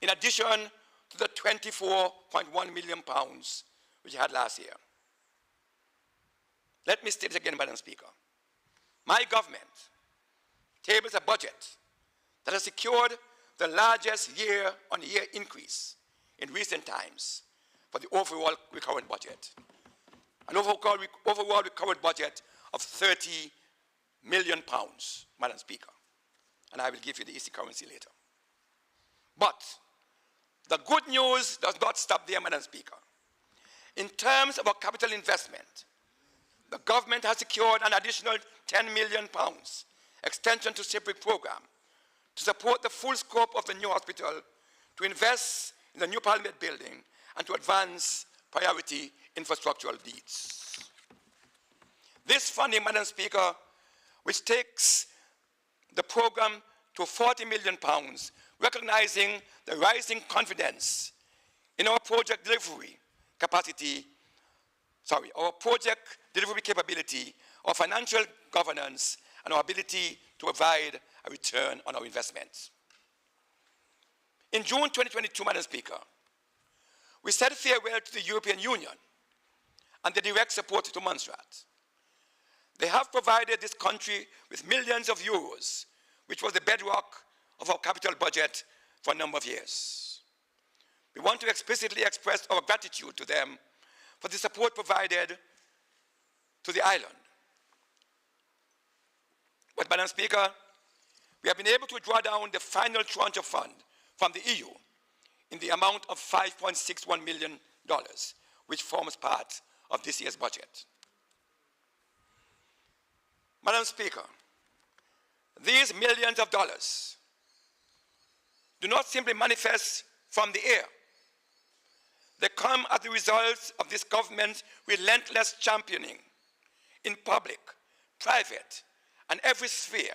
in addition to the £24.1 million which we had last year. Let me state it again, Madam Speaker. My government tables a budget that has secured the largest year-on-year increase in recent times for the overall recurrent budget. An overall recurrent budget of £30 million, Madam Speaker. And I will give you the easy currency later. But the good news does not stop there, Madam Speaker. In terms of our capital investment, the government has secured an additional £10 million extension to SIPRIC program to support the full scope of the new hospital, to invest in the new Parliament building, and to advance priority infrastructural needs. This funding, Madam Speaker, which takes the program to £40 million, recognizing the rising confidence in our project delivery capacity, our project delivery capability, our financial governance, and our ability to provide a return on our investments. In June 2022, Madam Speaker, we said farewell to the European Union and the direct support to Montserrat. They have provided this country with millions of euros, which was the bedrock of our capital budget for a number of years. We want to explicitly express our gratitude to them for the support provided to the island. But, Madam Speaker, we have been able to draw down the final tranche of fund from the EU in the amount of $5.61 million, which forms part of this year's budget. Madam Speaker, these millions of dollars do not simply manifest from the air. They come as the result of this government's relentless championing in public, private, and every sphere.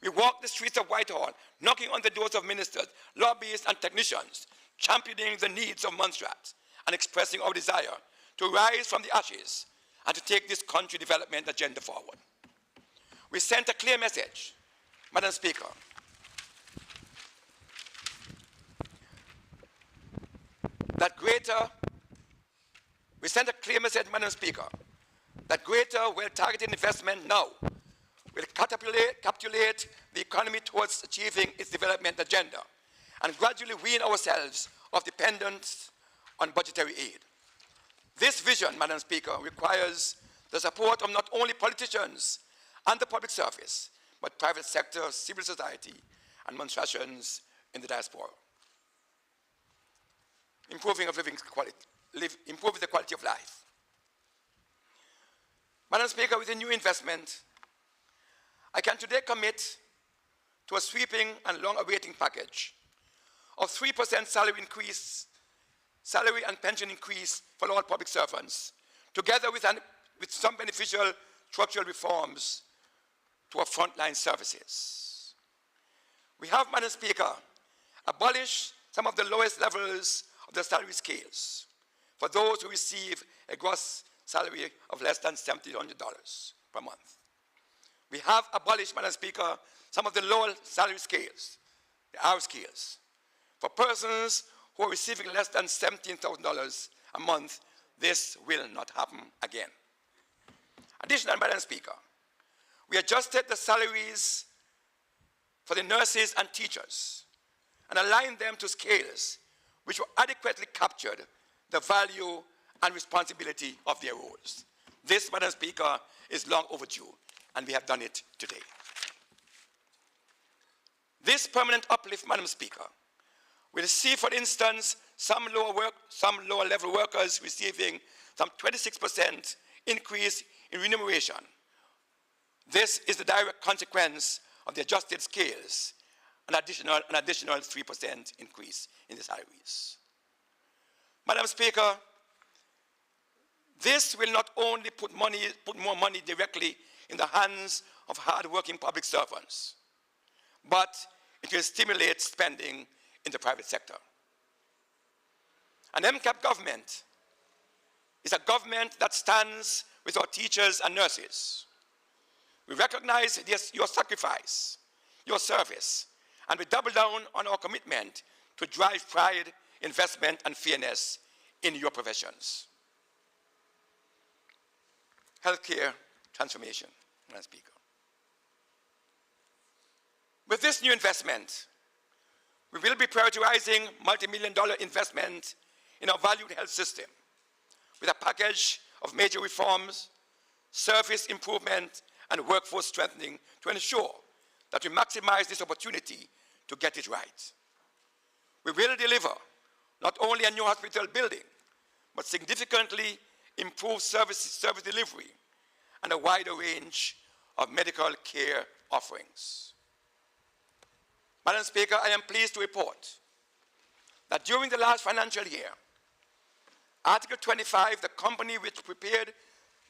We walk the streets of Whitehall, knocking on the doors of ministers, lobbyists, and technicians, championing the needs of Montserrat and expressing our desire to rise from the ashes and to take this country development agenda forward. We sent a clear message, Madam Speaker, that greater well-targeted investment now will capitulate the economy towards achieving its development agenda and gradually wean ourselves of dependence on budgetary aid. This vision, Madam Speaker, requires the support of not only politicians and the public service, but private sector, civil society, and Montserratians in the diaspora. Improving the quality of life. Madam Speaker, with a new investment, I can today commit to a sweeping and long-awaiting package of 3% salary and pension increase for all public servants, together with some beneficial structural reforms to our frontline services. We have, Madam Speaker, abolished some of the lowest levels of the salary scales for those who receive a gross salary of less than $1,700 per month. We have abolished, Madam Speaker, some of the lower salary scales, the R scales, for persons who are receiving less than $17,000 a month. This will not happen again. Additionally, Madam Speaker, we adjusted the salaries for the nurses and teachers and aligned them to scales which were adequately captured the value and responsibility of their roles. This, Madam Speaker, is long overdue, and we have done it today. This permanent uplift, Madam Speaker, will see, for instance, some lower level workers receiving some 26% increase in remuneration. This is the direct consequence of the adjusted scales, an additional 3% increase in the salaries. Madam Speaker, this will not only put more money directly in the hands of hard-working public servants, but it will stimulate spending in the private sector. An MCAP government is a government that stands with our teachers and nurses. We recognize your sacrifice, your service, and we double down on our commitment to drive pride, investment, and fairness in your professions. Healthcare transformation, Madam Speaker. With this new investment, we will be prioritizing multi-million-dollar investment in our valued health system with a package of major reforms, service improvement, and workforce strengthening to ensure that we maximize this opportunity to get it right. We will deliver not only a new hospital building, but significantly improve service delivery and a wider range of medical care offerings. Madam Speaker, I am pleased to report that during the last financial year, Article 25, the company which prepared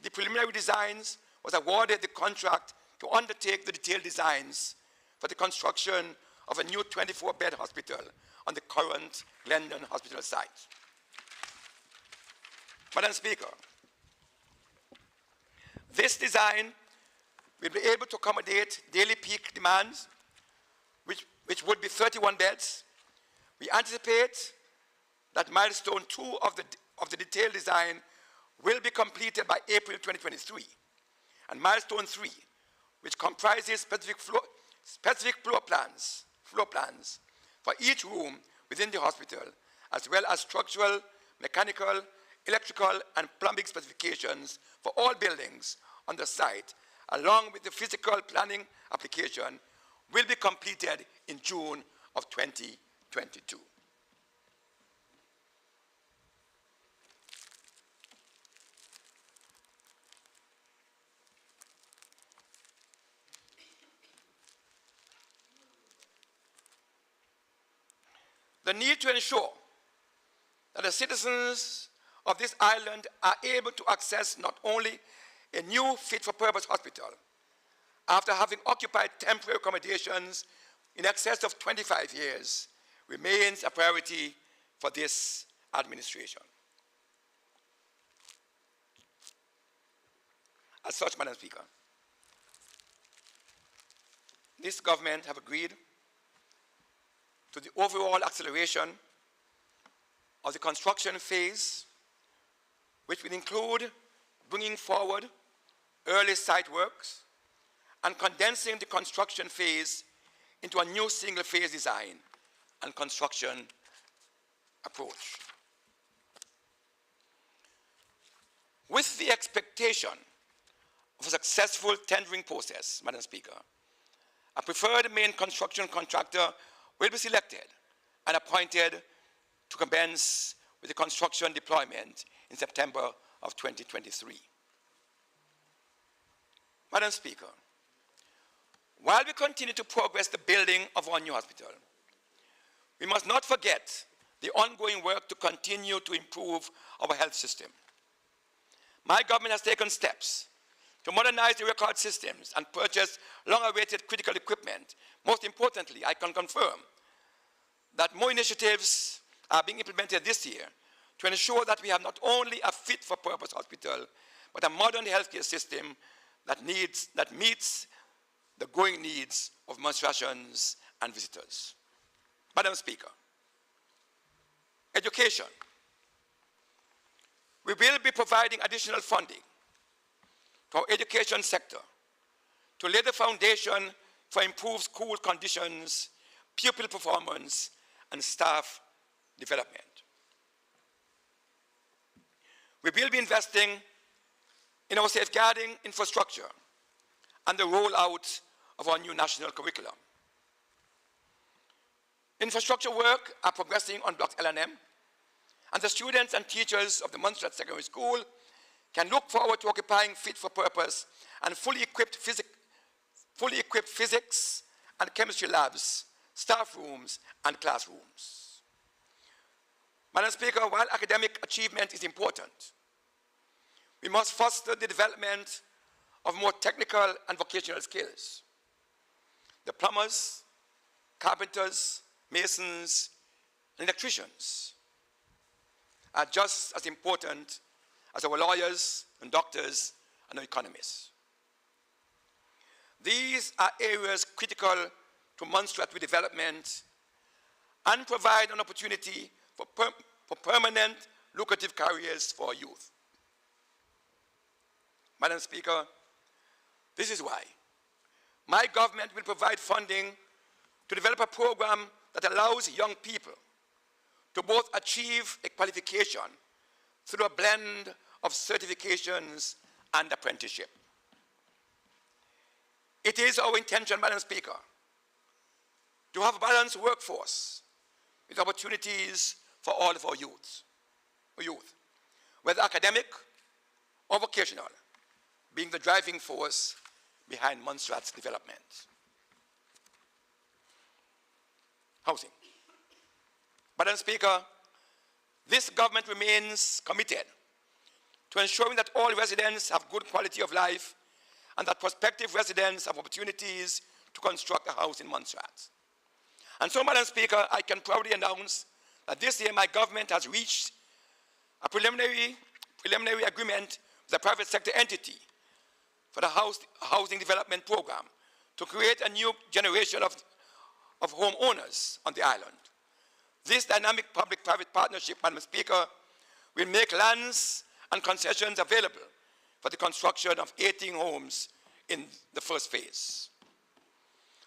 the preliminary designs, was awarded the contract to undertake the detailed designs for the construction of a new 24-bed hospital on the current Glendon Hospital site. Madam Speaker, this design will be able to accommodate daily peak demands, which would be 31 beds. We anticipate that milestone 2 of the detailed design will be completed by April 2023. And milestone 3, which comprises specific floor plans for each room within the hospital, as well as structural, mechanical, electrical, and plumbing specifications for all buildings on the site, along with the physical planning application, will be completed in June of 2022. the need to ensure that the citizens of this island are able to access not only a new fit-for-purpose hospital, after having occupied temporary accommodations in excess of 25 years, remains a priority for this administration. As such, Madam Speaker, this government have agreed to the overall acceleration of the construction phase, which will include bringing forward early site works and condensing the construction phase into a new single-phase design and construction approach. With the expectation of a successful tendering process, Madam Speaker, a preferred main construction contractor will be selected and appointed to commence with the construction deployment in September of 2023. Madam Speaker, while we continue to progress the building of our new hospital, we must not forget the ongoing work to continue to improve our health system. My government has taken steps to modernize the record systems and purchase long-awaited critical equipment. Most importantly, I can confirm that more initiatives are being implemented this year to ensure that we have not only a fit-for-purpose hospital, but a modern healthcare system that meets the growing needs of Montserratians and visitors. Madam Speaker, education. We will be providing additional funding to our education sector to lay the foundation for improved school conditions, pupil performance, and staff development. We will be investing in our safeguarding infrastructure and the rollout of our new national curriculum. Infrastructure work are progressing on blocks L and M, and the students and teachers of the Montserrat Secondary School can look forward to occupying fit-for-purpose and fully equipped physics and chemistry labs, staff rooms, and classrooms. Madam Speaker, while academic achievement is important, we must foster the development of more technical and vocational skills. The plumbers, carpenters, masons, and electricians are just as important as our lawyers and doctors and our economists. These are areas critical to Montserrat development and provide an opportunity for permanent, lucrative careers for our youth. Madam Speaker, this is why my government will provide funding to develop a program that allows young people to both achieve a qualification through a blend of certifications and apprenticeship. It is our intention, Madam Speaker, to have a balanced workforce with opportunities for all of our youth, whether academic or vocational, being the driving force behind Montserrat's development. Housing. Madam Speaker, this government remains committed to ensuring that all residents have good quality of life and that prospective residents have opportunities to construct a house in Montserrat. And so, Madam Speaker, I can proudly announce that this year my government has reached a preliminary agreement with a private sector entity for the housing development program to create a new generation of homeowners on the island. This dynamic public-private partnership, Madam Speaker, will make lands and concessions available for the construction of 18 homes in the first phase.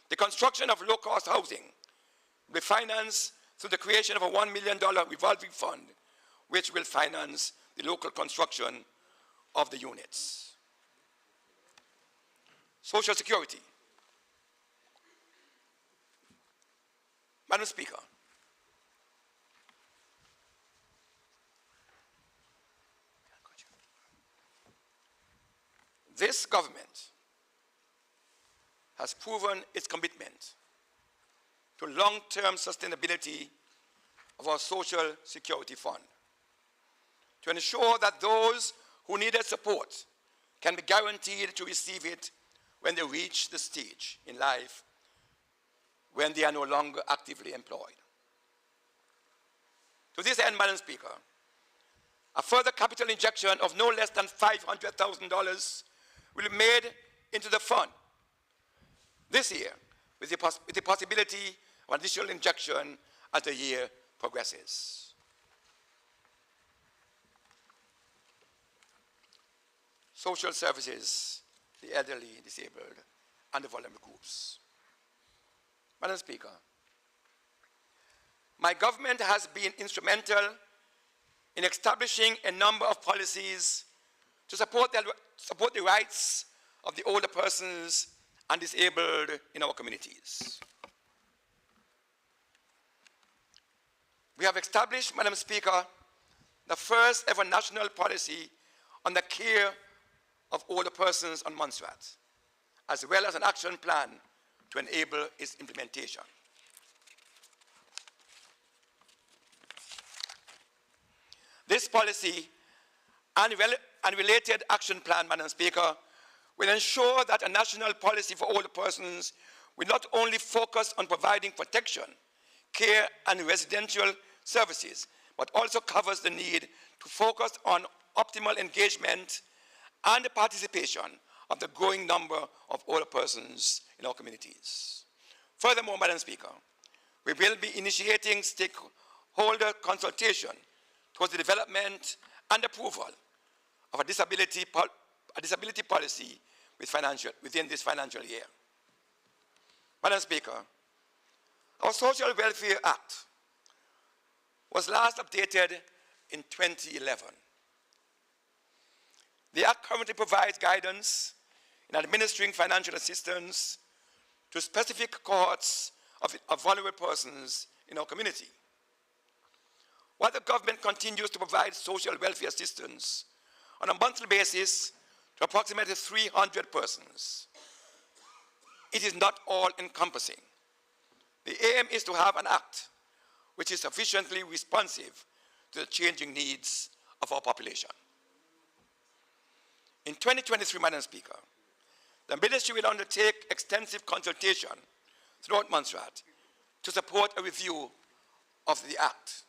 The construction of low-cost housing will be financed through the creation of a $1 million revolving fund, which will finance the local construction of the units. Social Security. Madam Speaker, this government has proven its commitment to long-term sustainability of our Social Security Fund to ensure that those who needed support can be guaranteed to receive it when they reach the stage in life when they are no longer actively employed. To this end, Madam Speaker, a further capital injection of no less than $500,000 will be made into the fund this year, with the possibility of additional injection as the year progresses. Social services, the elderly, disabled, and the vulnerable groups. Madam Speaker, my government has been instrumental in establishing a number of policies to support the rights of the older persons and disabled in our communities. We have established, Madam Speaker, the first ever national policy on the care of older persons on Montserrat, as well as an action plan to enable its implementation. This policy and related action plan, Madam Speaker, will ensure that a national policy for older persons will not only focus on providing protection, care, and residential services, but also covers the need to focus on optimal engagement and the participation of the growing number of older persons in our communities. Furthermore, Madam Speaker, we will be initiating stakeholder consultation towards the development and approval of a disability policy within this financial year. Madam Speaker, our Social Welfare Act was last updated in 2011. The Act currently provides guidance in administering financial assistance to specific cohorts of vulnerable persons in our community. While the government continues to provide social welfare assistance on a monthly basis to approximately 300 persons, it is not all-encompassing. The aim is to have an act which is sufficiently responsive to the changing needs of our population. In 2023, Madam Speaker, the Ministry will undertake extensive consultation throughout Montserrat to support a review of the Act.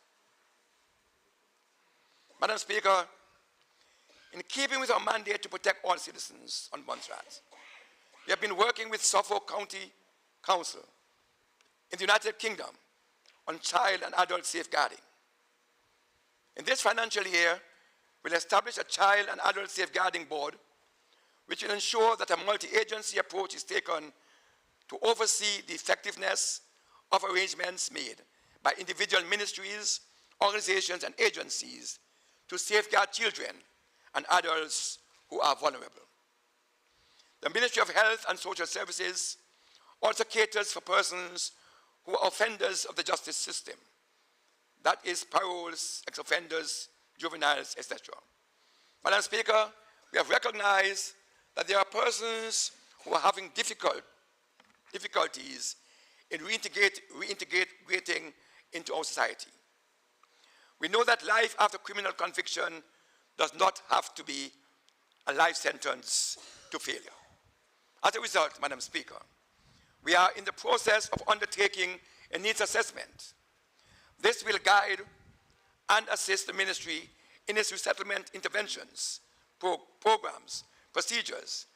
Madam Speaker, in keeping with our mandate to protect all citizens on Montserrat, we have been working with Suffolk County Council in the United Kingdom on child and adult safeguarding. In this financial year, we'll establish a Child and Adult Safeguarding Board, which will ensure that a multi-agency approach is taken to oversee the effectiveness of arrangements made by individual ministries, organizations, and agencies to safeguard children and adults who are vulnerable. The Ministry of Health and Social Services also caters for persons who are offenders of the justice system. That is paroles, ex-offenders, juveniles, etc. Madam Speaker, we have recognized that there are persons who are having difficulties in reintegrating into our society. We know that life after criminal conviction does not have to be a life sentence to failure. As a result, Madam Speaker, we are in the process of undertaking a needs assessment. This will guide and assist the ministry in its resettlement interventions, programs, procedures,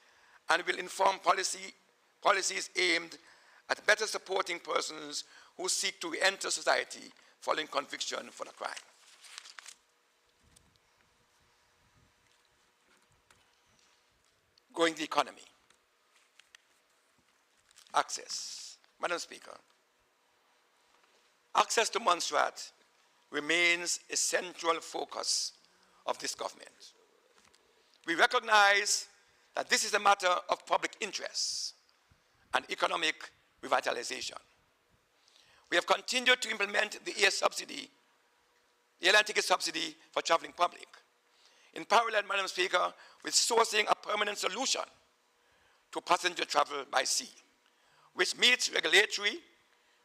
and will inform policies aimed at better supporting persons who seek to re-enter society following conviction for a crime. Growing the economy. Access. Madam Speaker, access to Montserrat remains a central focus of this government. We recognize that this is a matter of public interest and economic revitalization. We have continued to implement the airline ticket subsidy for traveling public. In parallel, Madam Speaker, with sourcing a permanent solution to passenger travel by sea, which meets regulatory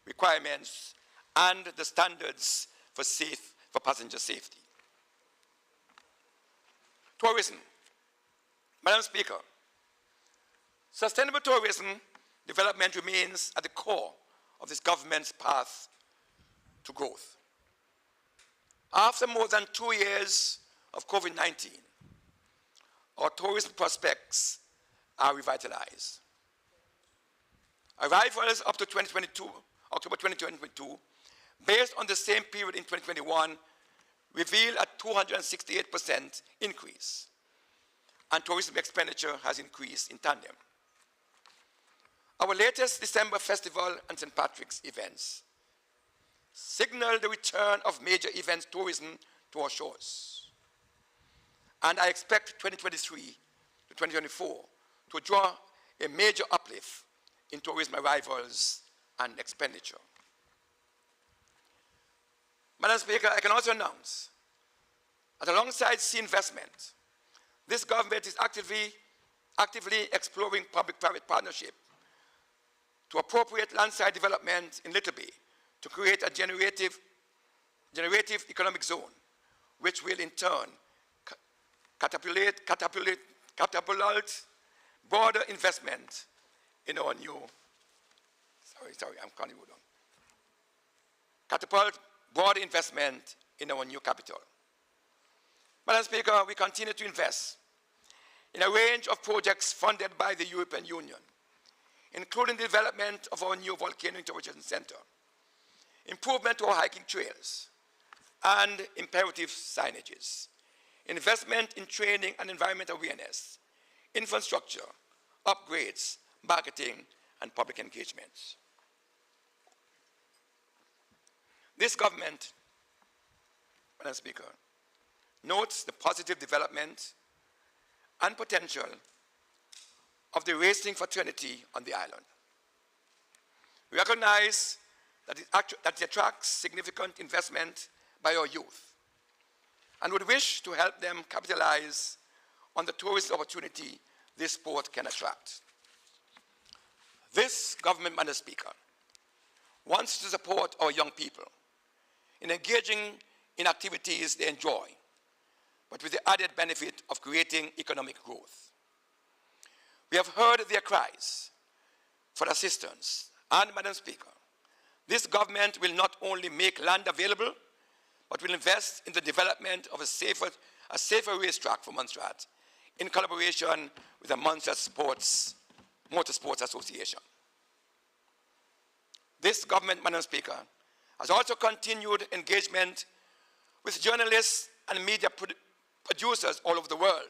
requirements and the standards for passenger safety. Tourism. Madam Speaker, sustainable tourism development remains at the core of this government's path to growth. After more than 2 years of COVID-19, our tourism prospects are revitalized. Arrivals up to October 2022, based on the same period in 2021, reveal a 268% increase, and tourism expenditure has increased in tandem. Our latest December Festival and St. Patrick's events signal the return of major events tourism to our shores. And I expect 2023 to 2024 to draw a major uplift in tourism arrivals and expenditure. Madam Speaker, I can also announce that alongside sea investment, this government is actively exploring public-private partnership to appropriate landside development in Little Bay to create a generative economic zone, which will in turn catapult broader investment in our new, catapult broader investment in our new capital. Madam Speaker, we continue to invest in a range of projects funded by the European Union, including the development of our new Volcano Intervention Center, improvement to our hiking trails, and imperative signages, investment in training and environmental awareness, infrastructure, upgrades, marketing, and public engagements. This government, Madam Speaker, notes the positive development and potential of the racing fraternity on the island. We recognize that it attracts significant investment by our youth and would wish to help them capitalize on the tourist opportunity this sport can attract. This government, Madam Speaker, wants to support our young people in engaging in activities they enjoy, but with the added benefit of creating economic growth. We have heard their cries for assistance, and Madam Speaker, this government will not only make land available, but will invest in the development of a safer racetrack for Montserrat in collaboration with the Montserrat Motorsports Association. This government, Madam Speaker, has also continued engagement with journalists and media producers all over the world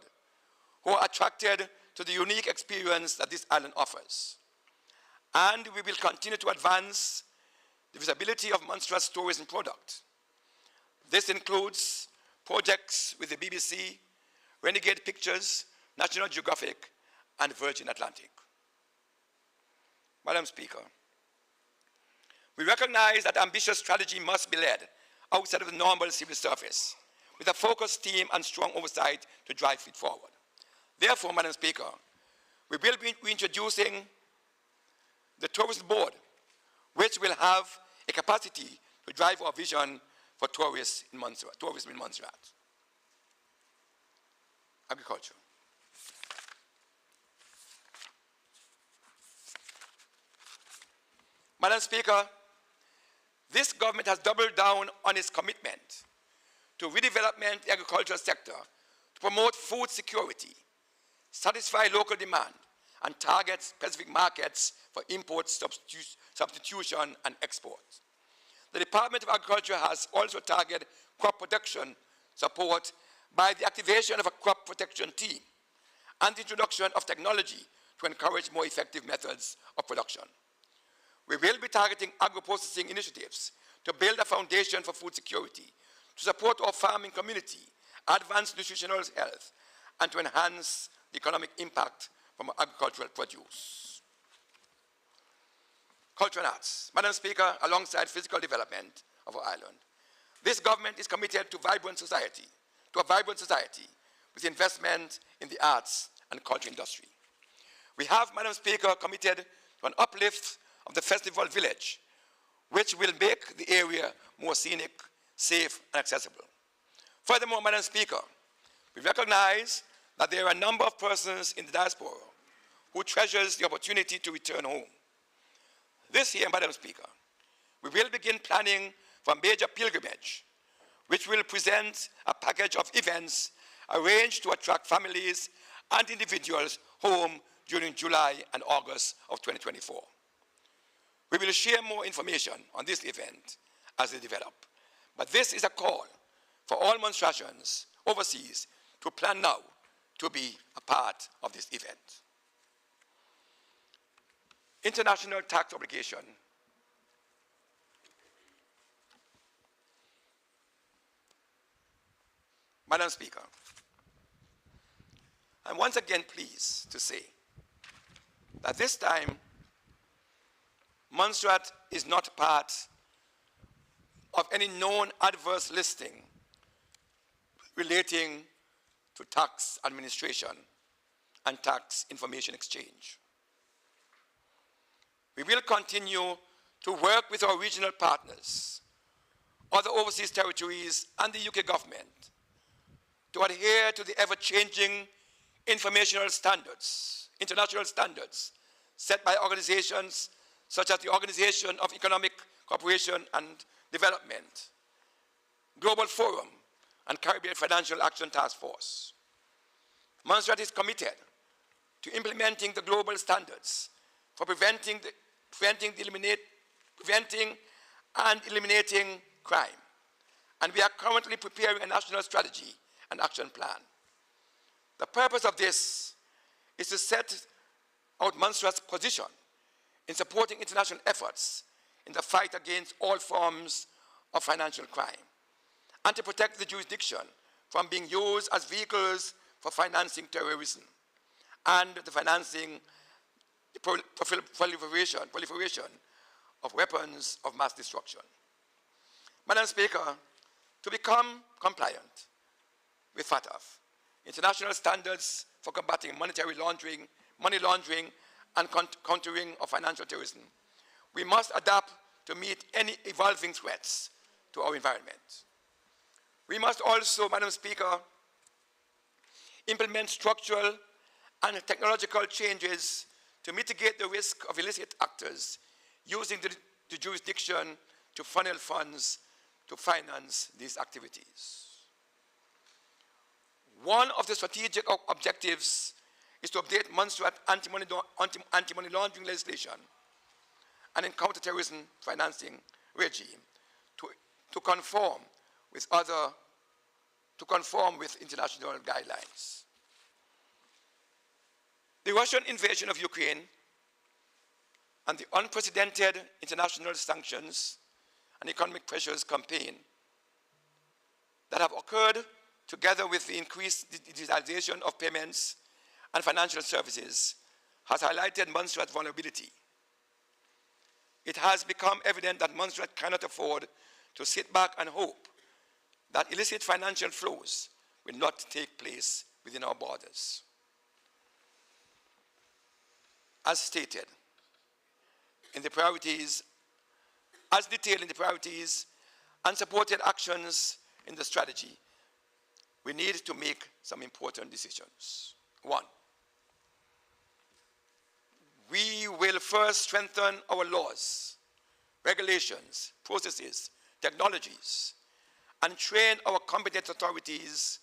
who are attracted to the unique experience that this island offers. And we will continue to advance the visibility of Montserrat's tourism product. This includes projects with the BBC, Renegade Pictures, National Geographic, and Virgin Atlantic. Madam Speaker, we recognize that ambitious strategy must be led outside of the normal civil service, with a focused team and strong oversight to drive it forward. Therefore, Madam Speaker, we will be reintroducing the Tourism Board, which will have a capacity to drive our vision for tourism in Montserrat. Agriculture. Madam Speaker, this government has doubled down on its commitment to redevelopment the agricultural sector to promote food security, satisfy local demand, and target specific markets for import substitution and export. The Department of Agriculture has also targeted crop protection support by the activation of a crop protection team and the introduction of technology to encourage more effective methods of production. We will be targeting agro-processing initiatives to build a foundation for food security, to support our farming community, advance nutritional health, and to enhance the economic impact from agricultural produce. Culture and arts. Madam Speaker, alongside physical development of our island, this government is committed to a vibrant society with investment in the arts and culture industry. We have, Madam Speaker, committed to an uplift of the festival village, which will make the area more scenic, safe, and accessible. Furthermore, Madam Speaker, we recognize that there are a number of persons in the diaspora who treasures the opportunity to return home. This year, Madam Speaker, we will begin planning for a major pilgrimage, which will present a package of events arranged to attract families and individuals home during July and August of 2024. We will share more information on this event as they develop. But this is a call for all Montserratians overseas to plan now to be a part of this event. International tax obligation. Madam Speaker, I'm once again pleased to say that this time, Montserrat is not part of any known adverse listing relating to tax administration and tax information exchange. We will continue to work with our regional partners, other overseas territories, and the UK government to adhere to the ever-changing informational standards, international standards, set by organizations such as the Organization of Economic Cooperation and Development, Global Forum, and Caribbean Financial Action Task Force. Montserrat is committed to implementing the global standards for preventing and eliminating crime. And we are currently preparing a national strategy and action plan. The purpose of this is to set out Montserrat's position in supporting international efforts in the fight against all forms of financial crime, and to protect the jurisdiction from being used as vehicles for financing terrorism and the financing proliferation of weapons of mass destruction. Madam Speaker, to become compliant with FATF, international standards for combating monetary laundering, money laundering, and countering of financial terrorism, we must adapt to meet any evolving threats to our environment. We must also, Madam Speaker, implement structural and technological changes to mitigate the risk of illicit actors using the jurisdiction to funnel funds to finance these activities. One of the strategic objectives is to update Montserrat anti-money laundering legislation and in counterterrorism financing regime to conform with international guidelines. The Russian invasion of Ukraine and the unprecedented international sanctions and economic pressures campaign that have occurred together with the increased digitalization of payments and financial services has highlighted Montserrat's vulnerability. It has become evident that Montserrat cannot afford to sit back and hope that illicit financial flows will not take place within our borders. As stated in the priorities, as detailed in the priorities and supported actions in the strategy, we need to make some important decisions. One, we will first strengthen our laws, regulations, processes, technologies, and train our competent authorities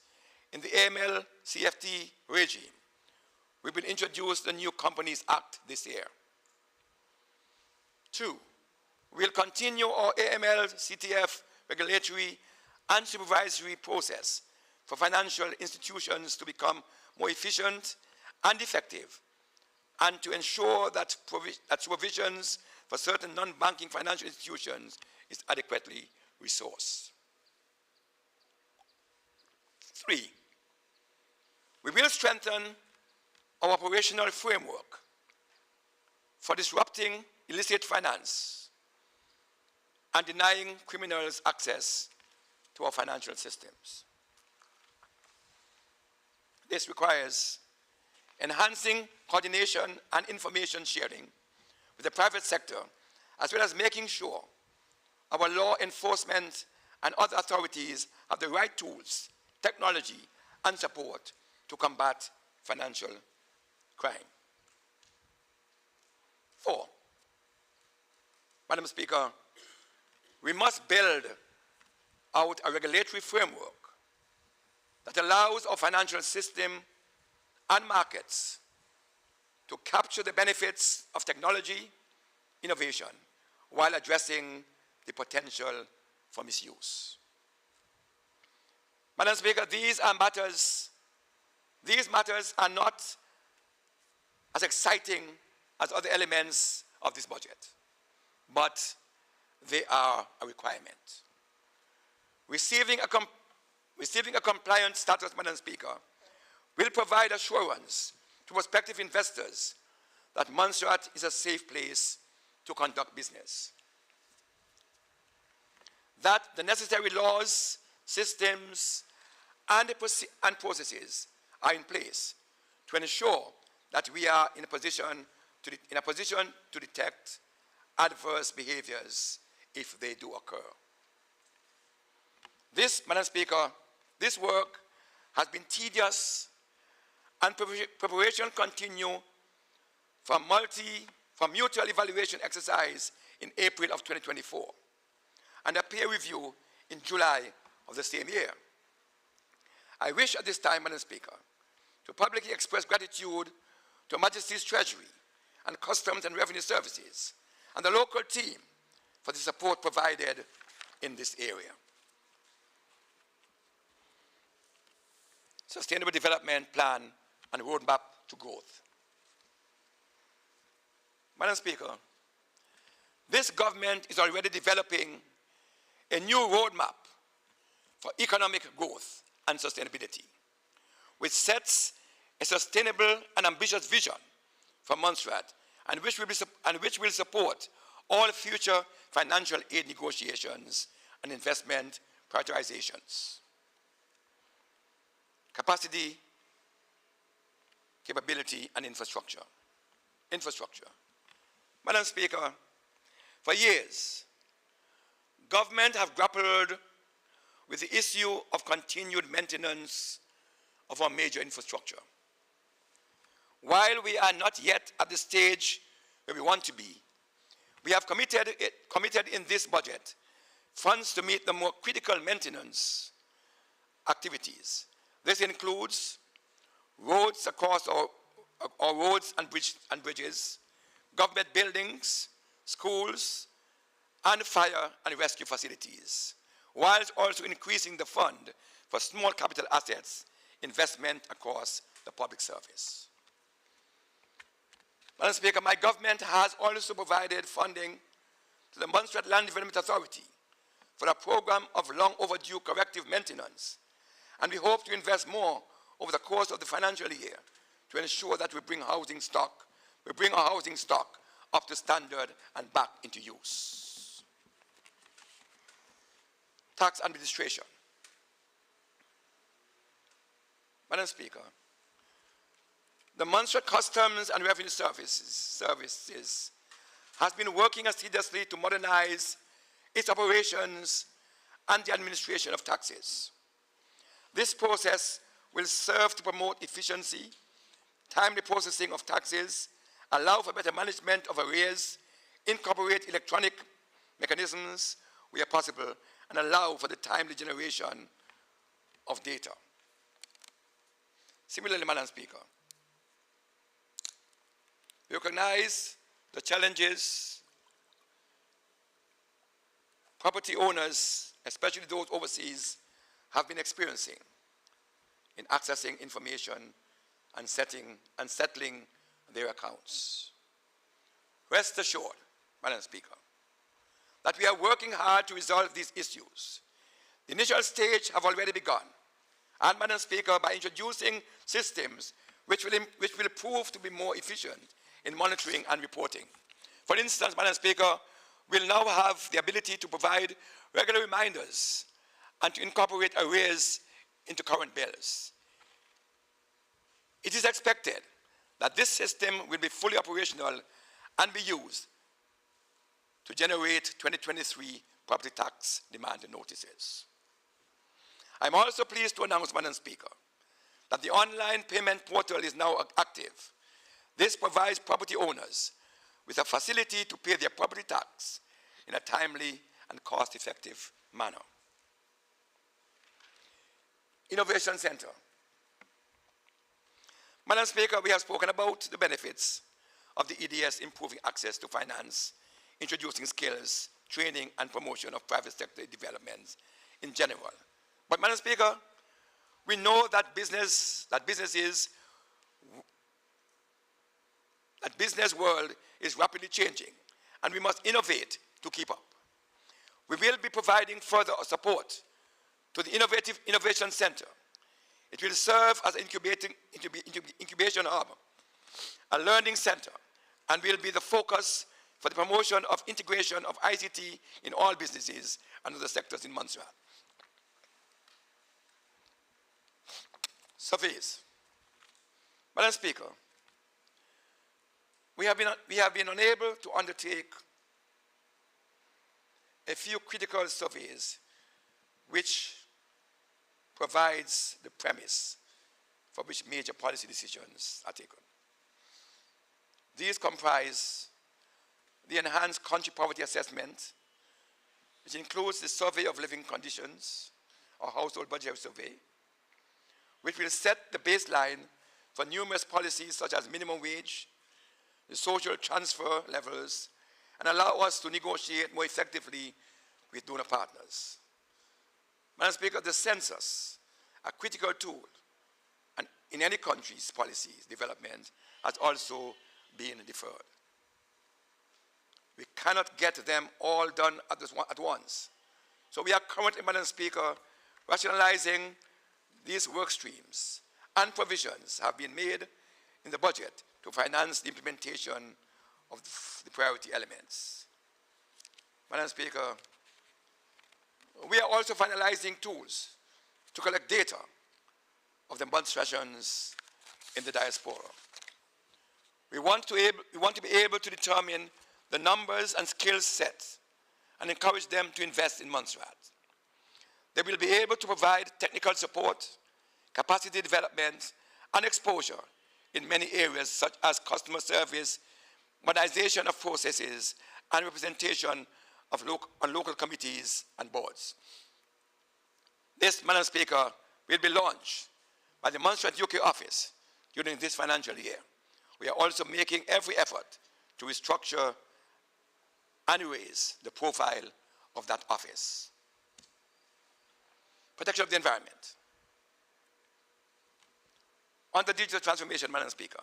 in the AML CFT regime. We will introduce the new Companies Act this year. Two, we'll continue our AML CTF regulatory and supervisory process for financial institutions to become more efficient and effective, and to ensure that supervisions for certain non-banking financial institutions is adequately resourced. Three, we will strengthen our operational framework for disrupting illicit finance and denying criminals access to our financial systems. This requires enhancing coordination and information sharing with the private sector, as well as making sure our law enforcement and other authorities have the right tools, technology, and support to combat financial crime. 4, Madam Speaker, we must build out a regulatory framework that allows our financial system and markets to capture the benefits of technology innovation while addressing the potential for misuse. Madam Speaker, these matters are not as exciting as other elements of this budget, but they are a requirement. Receiving a compliant status, Madam Speaker, will provide assurance to prospective investors that Montserrat is a safe place to conduct business. That the necessary laws, systems, and processes are in place to ensure that we are in a position to detect adverse behaviors if they do occur. This, Madam Speaker, this work has been tedious, and preparation continue from mutual evaluation exercise in April of 2024 and a peer review in July of the same year. I wish at this time, Madam Speaker, to publicly express gratitude to Her Majesty's Treasury and Customs and Revenue Services and the local team for the support provided in this area. Sustainable Development Plan and Roadmap to Growth. Madam Speaker, this government is already developing a new roadmap for economic growth and sustainability, which sets a sustainable and ambitious vision for Montserrat and which will support all future financial aid negotiations and investment prioritizations. Capacity, capability, and infrastructure. Madam Speaker, for years, government have grappled with the issue of continued maintenance of our major infrastructure. While we are not yet at the stage where we want to be, we have committed in this budget funds to meet the more critical maintenance activities. This includes roads across our roads and bridges, government buildings, schools, and fire and rescue facilities, whilst also increasing the fund for small capital assets investment across the public service. Madam Speaker, my government has also provided funding to the Montserrat Land Development Authority for a program of long overdue corrective maintenance, and we hope to invest more over the course of the financial year to ensure that we bring our housing stock up to standard and back into use. Tax administration. Madam Speaker, the Montserrat Customs and Revenue Services has been working assiduously to modernize its operations and the administration of taxes. This process will serve to promote efficiency, timely processing of taxes, allow for better management of arrears, incorporate electronic mechanisms where possible, and allow for the timely generation of data. Similarly, Madam Speaker, we recognize the challenges property owners, especially those overseas, have been experiencing in accessing information and settling their accounts. Rest assured, Madam Speaker, that we are working hard to resolve these issues. The initial stage have already begun, and Madam Speaker, by introducing systems which will prove to be more efficient in monitoring and reporting. For instance, Madam Speaker, we'll now have the ability to provide regular reminders and to incorporate arrears into current bills. It is expected that this system will be fully operational and be used to generate 2023 property tax demand notices. I'm also pleased to announce, Madam Speaker, that the online payment portal is now active. This provides property owners with a facility to pay their property tax in a timely and cost-effective manner. Innovation Center. Madam Speaker, we have spoken about the benefits of the EDS improving access to finance, introducing skills, training, and promotion of private sector developments in general. But, Madam Speaker, we know that business world is rapidly changing, and we must innovate to keep up. We will be providing further support to the Innovation Center. It will serve as an incubation hub, a learning center, and will be the focus for the promotion of integration of ICT in all businesses and other sectors in Montserrat. Surveys. Madam Speaker, we have been unable to undertake a few critical surveys which provides the premise for which major policy decisions are taken. These comprise the enhanced country poverty assessment, which includes the survey of living conditions, or household budget survey, which will set the baseline for numerous policies such as minimum wage, the social transfer levels, and allow us to negotiate more effectively with donor partners. Madam Speaker, the census, a critical tool and in any country's policies development, has also been deferred. We cannot get them all done at once. So we are currently, Madam Speaker, rationalizing these work streams, and provisions have been made in the budget to finance the implementation of the priority elements. Madam Speaker, we are also finalizing tools to collect data of the demonstrations in the diaspora. We want to be able to determine the numbers and skills set and encourage them to invest in Montserrat. They will be able to provide technical support, capacity development, and exposure in many areas such as customer service, modernization of processes, and representation of local committees and boards. This, Madam Speaker, will be launched by the Montserrat UK office during this financial year. We are also making every effort to restructure and raise the profile of that office. Protection of the environment. On the digital transformation, Madam Speaker,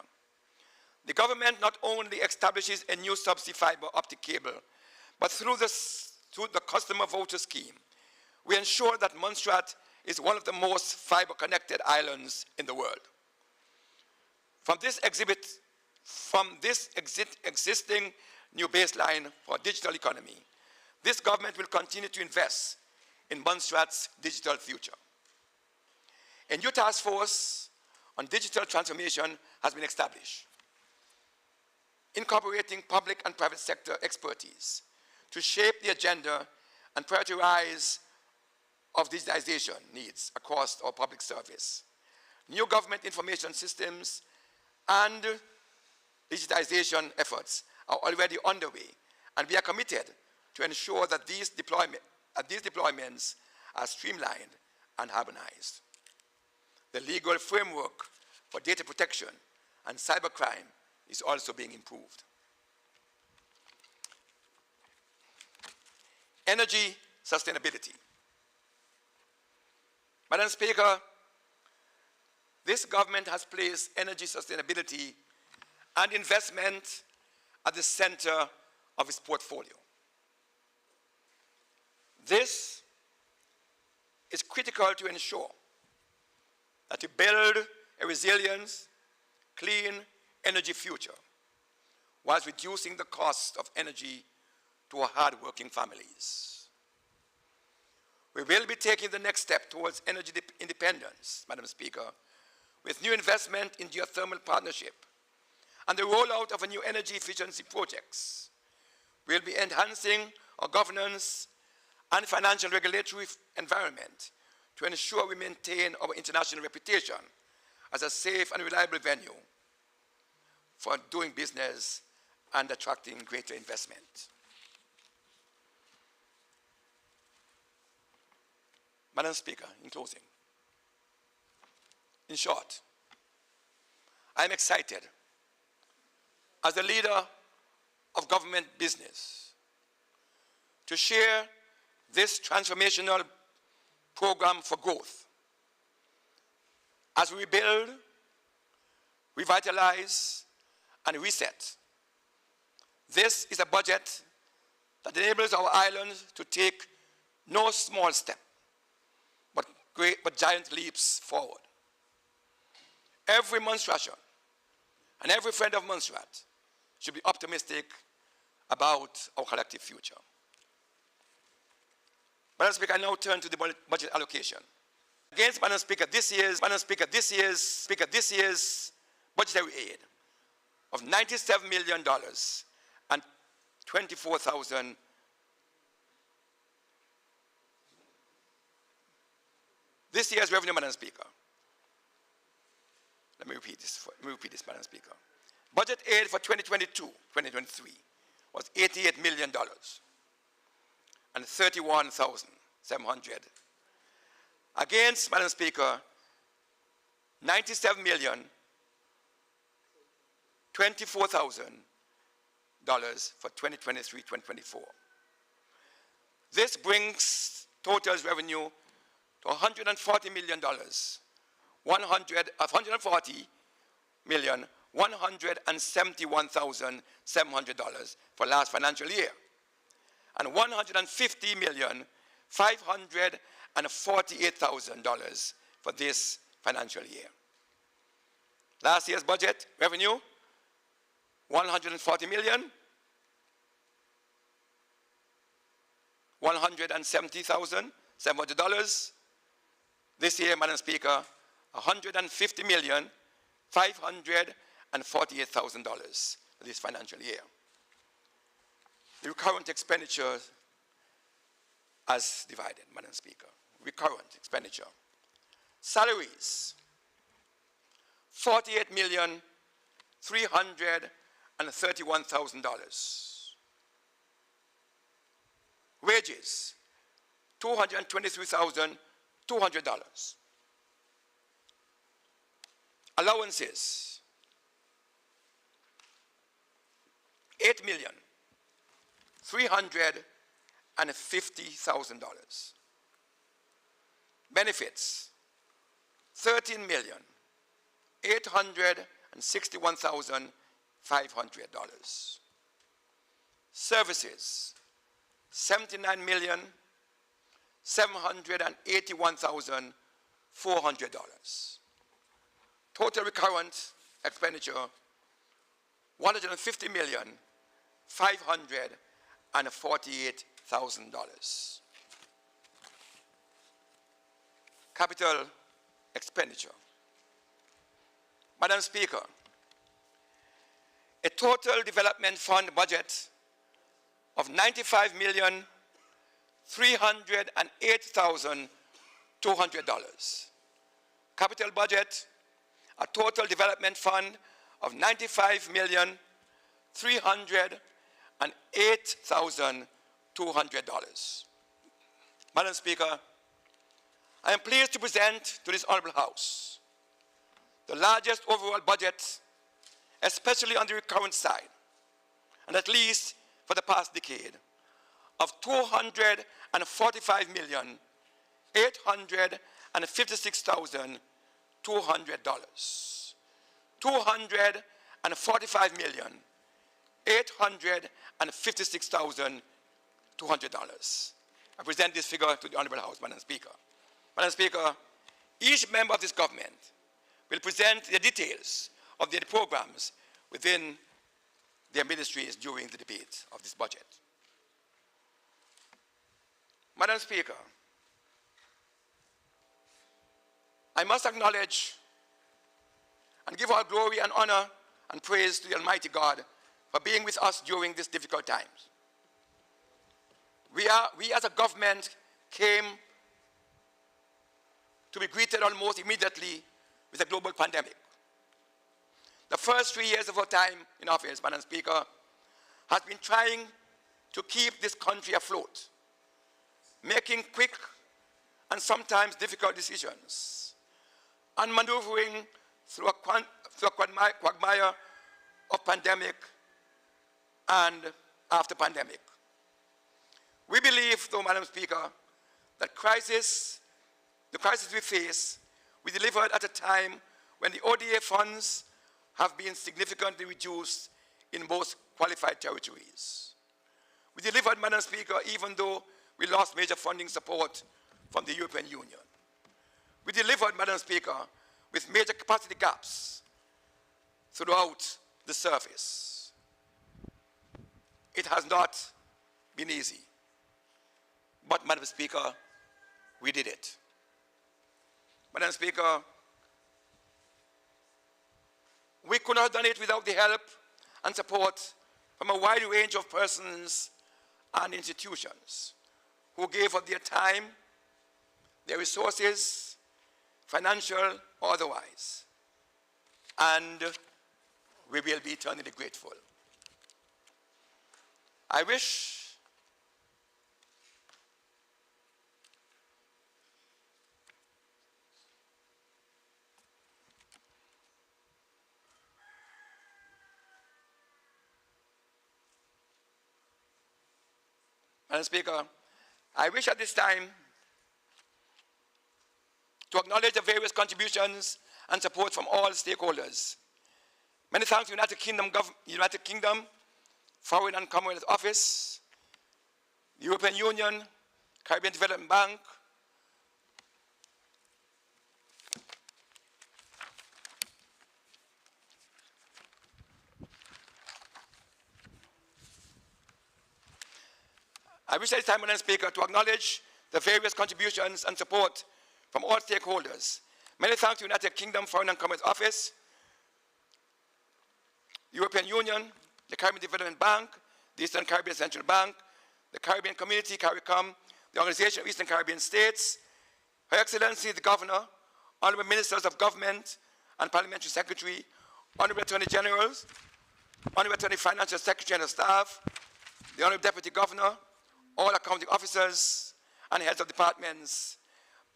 the government not only establishes a new subsea fiber optic cable, but through the customer voucher scheme, we ensure that Montserrat is one of the most fiber-connected islands in the world. From this existing new baseline for digital economy, this government will continue to invest in Montserrat's digital future. A new task force on digital transformation has been established, incorporating public and private sector expertise to shape the agenda and prioritize of digitization needs across our public service. New government information systems and digitization efforts are already underway, and we are committed to ensure that these deployments are streamlined and harmonized. The legal framework for data protection and cybercrime is also being improved. Energy sustainability. Madam Speaker, this government has placed energy sustainability and investment at the center of its portfolio. This is critical to ensure that we build a resilient, clean energy future whilst reducing the cost of energy to our hard-working families. We will be taking the next step towards energy independence, Madam Speaker, with new investment in geothermal partnership and the rollout of a new energy efficiency projects. We'll be enhancing our governance and financial regulatory environment to ensure we maintain our international reputation as a safe and reliable venue for doing business and attracting greater investment. Madam Speaker, in closing, in short, I am excited as the leader of government business to share this transformational program for growth as we build, revitalize, and reset. This is a budget that enables our islands to take no small step, but giant leaps forward. Every Montserratian and every friend of Montserrat should be optimistic about our collective future. Madam Speaker, I now turn to the budget allocation. Against Madam Speaker, this year's budgetary aid of $97 million and 24,000 this year's revenue, Madam Speaker. Let me repeat this, Madam Speaker. Budget aid for 2022-2023 was $88 million and 31,700. Against, Madam Speaker, $97 million, 24,000 for 2023-2024. This brings total revenue to $140 million, $171,700 for last financial year, and $150,548,000 for this financial year. Last year's budget revenue, $140 million, $170,700. This year, Madam Speaker, $150,548,000 for this financial year. The recurrent expenditure as divided, Madam Speaker. Recurrent expenditure. Salaries, $48,331,000. Wages, $223,200. Allowances, $8,350,000. Benefits, $13,861,500. Services, $79,781,400. Total recurrent expenditure, $150,548,000. Capital expenditure. Madam Speaker, a total development fund budget of $95,308,200. Capital budget, a total development fund of $95,308,200. Madam Speaker, I am pleased to present to this Honourable House the largest overall budget, especially on the recurrent side, and at least for the past decade, of $245,856,200. $245,856,200. I present this figure to the Honourable House, Madam Speaker. Madam Speaker, each member of this government will present the details of their programs within their ministries during the debate of this budget. Madam Speaker, I must acknowledge and give all glory and honor and praise to the Almighty God for being with us during these difficult times. we as a government came to be greeted almost immediately with a global pandemic. The first 3 years of our time in office, Madam Speaker, has been trying to keep this country afloat, making quick and sometimes difficult decisions, and maneuvering through a quagmire of pandemic and after pandemic. We believe, though, Madam Speaker, that the crisis we face, we delivered at a time when the ODA funds have been significantly reduced in most qualified territories. We delivered, Madam Speaker, even though we lost major funding support from the European Union. We delivered, Madam Speaker, with major capacity gaps throughout the service. It has not been easy. But, Madam Speaker, we did it. Madam Speaker, we could not have done it without the help and support from a wide range of persons and institutions who gave of their time, their resources, financial or otherwise. And we will be eternally grateful. I wish Madam Speaker, I wish at this time to acknowledge the various contributions and support from all stakeholders. Many thanks to United Kingdom Foreign and Commonwealth Office, the European Union, Caribbean Development Bank, I wish at this time, Madam Speaker, to acknowledge the various contributions and support from all stakeholders. Many thanks to United Kingdom Foreign and Commonwealth Office, the European Union, the Caribbean Development Bank, the Eastern Caribbean Central Bank, the Caribbean Community, CARICOM, the Organization of Eastern Caribbean States, Her Excellency the Governor, Honourable Ministers of Government and Parliamentary Secretary, Honourable Attorney Generals, Honourable Attorney Financial Secretary and Staff, the Honourable Deputy Governor, all accounting officers and heads of departments,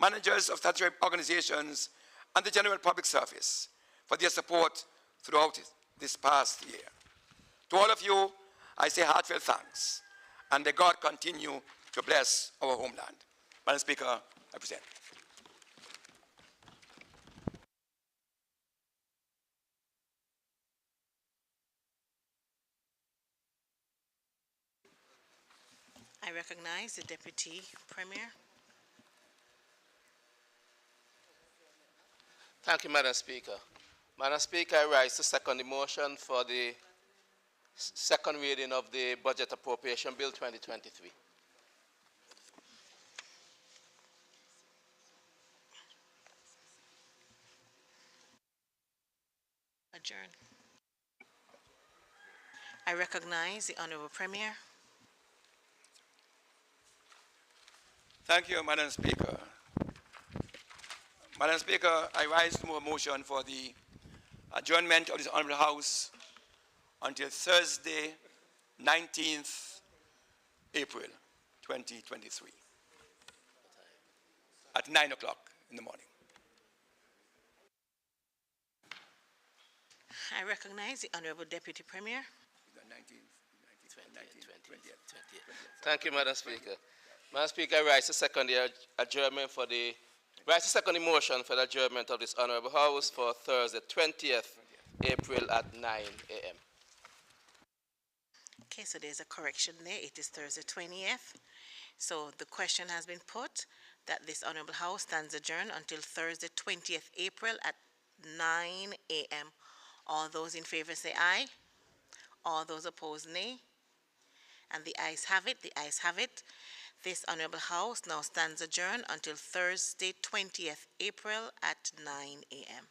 managers of statutory organizations, and the general public service for their support throughout this past year. To all of you, I say heartfelt thanks, and may God continue to bless our homeland. Madam Speaker, I present. I recognize the Deputy Premier. Thank you, Madam Speaker. Madam Speaker, I rise to second the motion for the second reading of the Budget Appropriation Bill 2023. Adjourn. I recognize the Honourable Premier. Thank you, Madam Speaker. Madam Speaker, I rise to move a motion for the adjournment of this Honourable House until Thursday, 19th April 2023 at 9 o'clock in the morning. I recognize the Honourable Deputy Premier. Thank you, Madam Speaker. Madam Speaker, I rise to second the adjournment for the motion for the adjournment of this Honourable House for Thursday, 20th April at 9 a.m. Okay, so there's a correction there. It is Thursday, 20th. So the question has been put that this Honourable House stands adjourned until Thursday, 20th April at 9 a.m. All those in favor say aye. All those opposed, nay. And the ayes have it. The ayes have it. This Honourable House now stands adjourned until Thursday, 20th April at 9 a.m.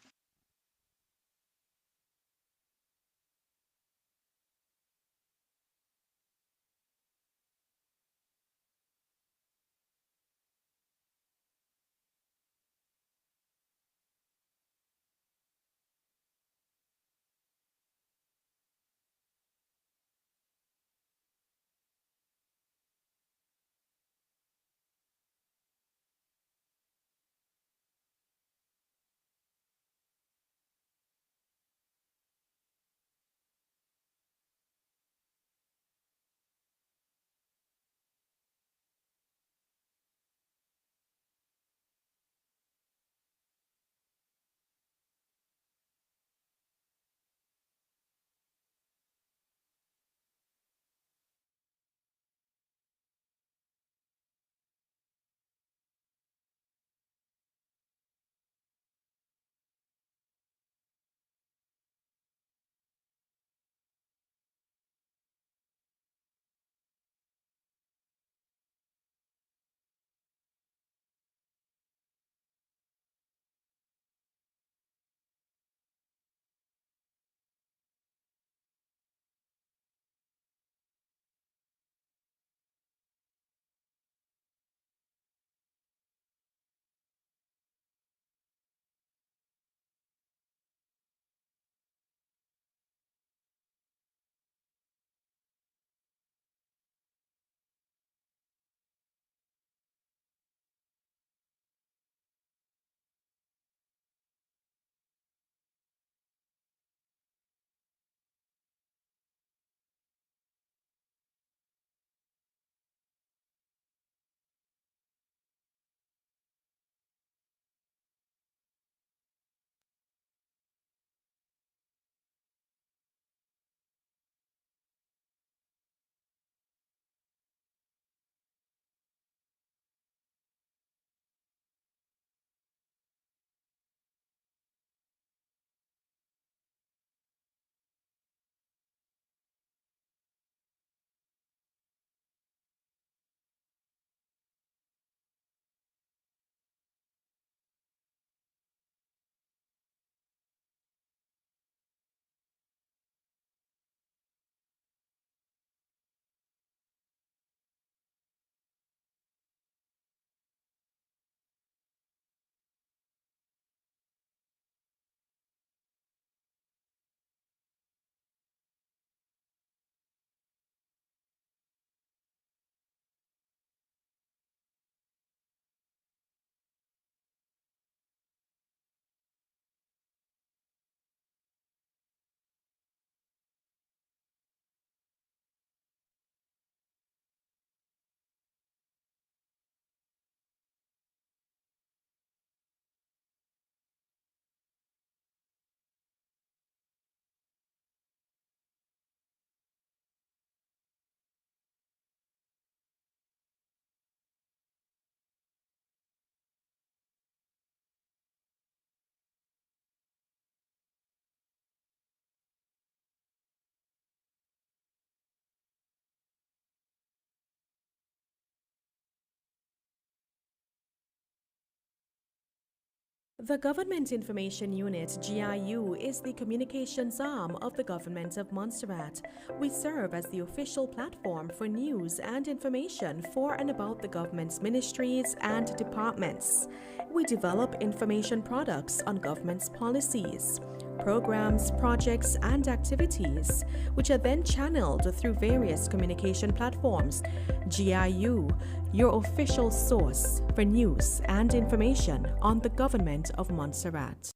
The Government Information Unit, GIU, is the communications arm of the Government of Montserrat. We serve as the official platform for news and information for and about the government's ministries and departments. We develop information products on government's policies, programs, projects, and activities, which are then channeled through various communication platforms. GIU, your official source for news and information on the Government of Montserrat.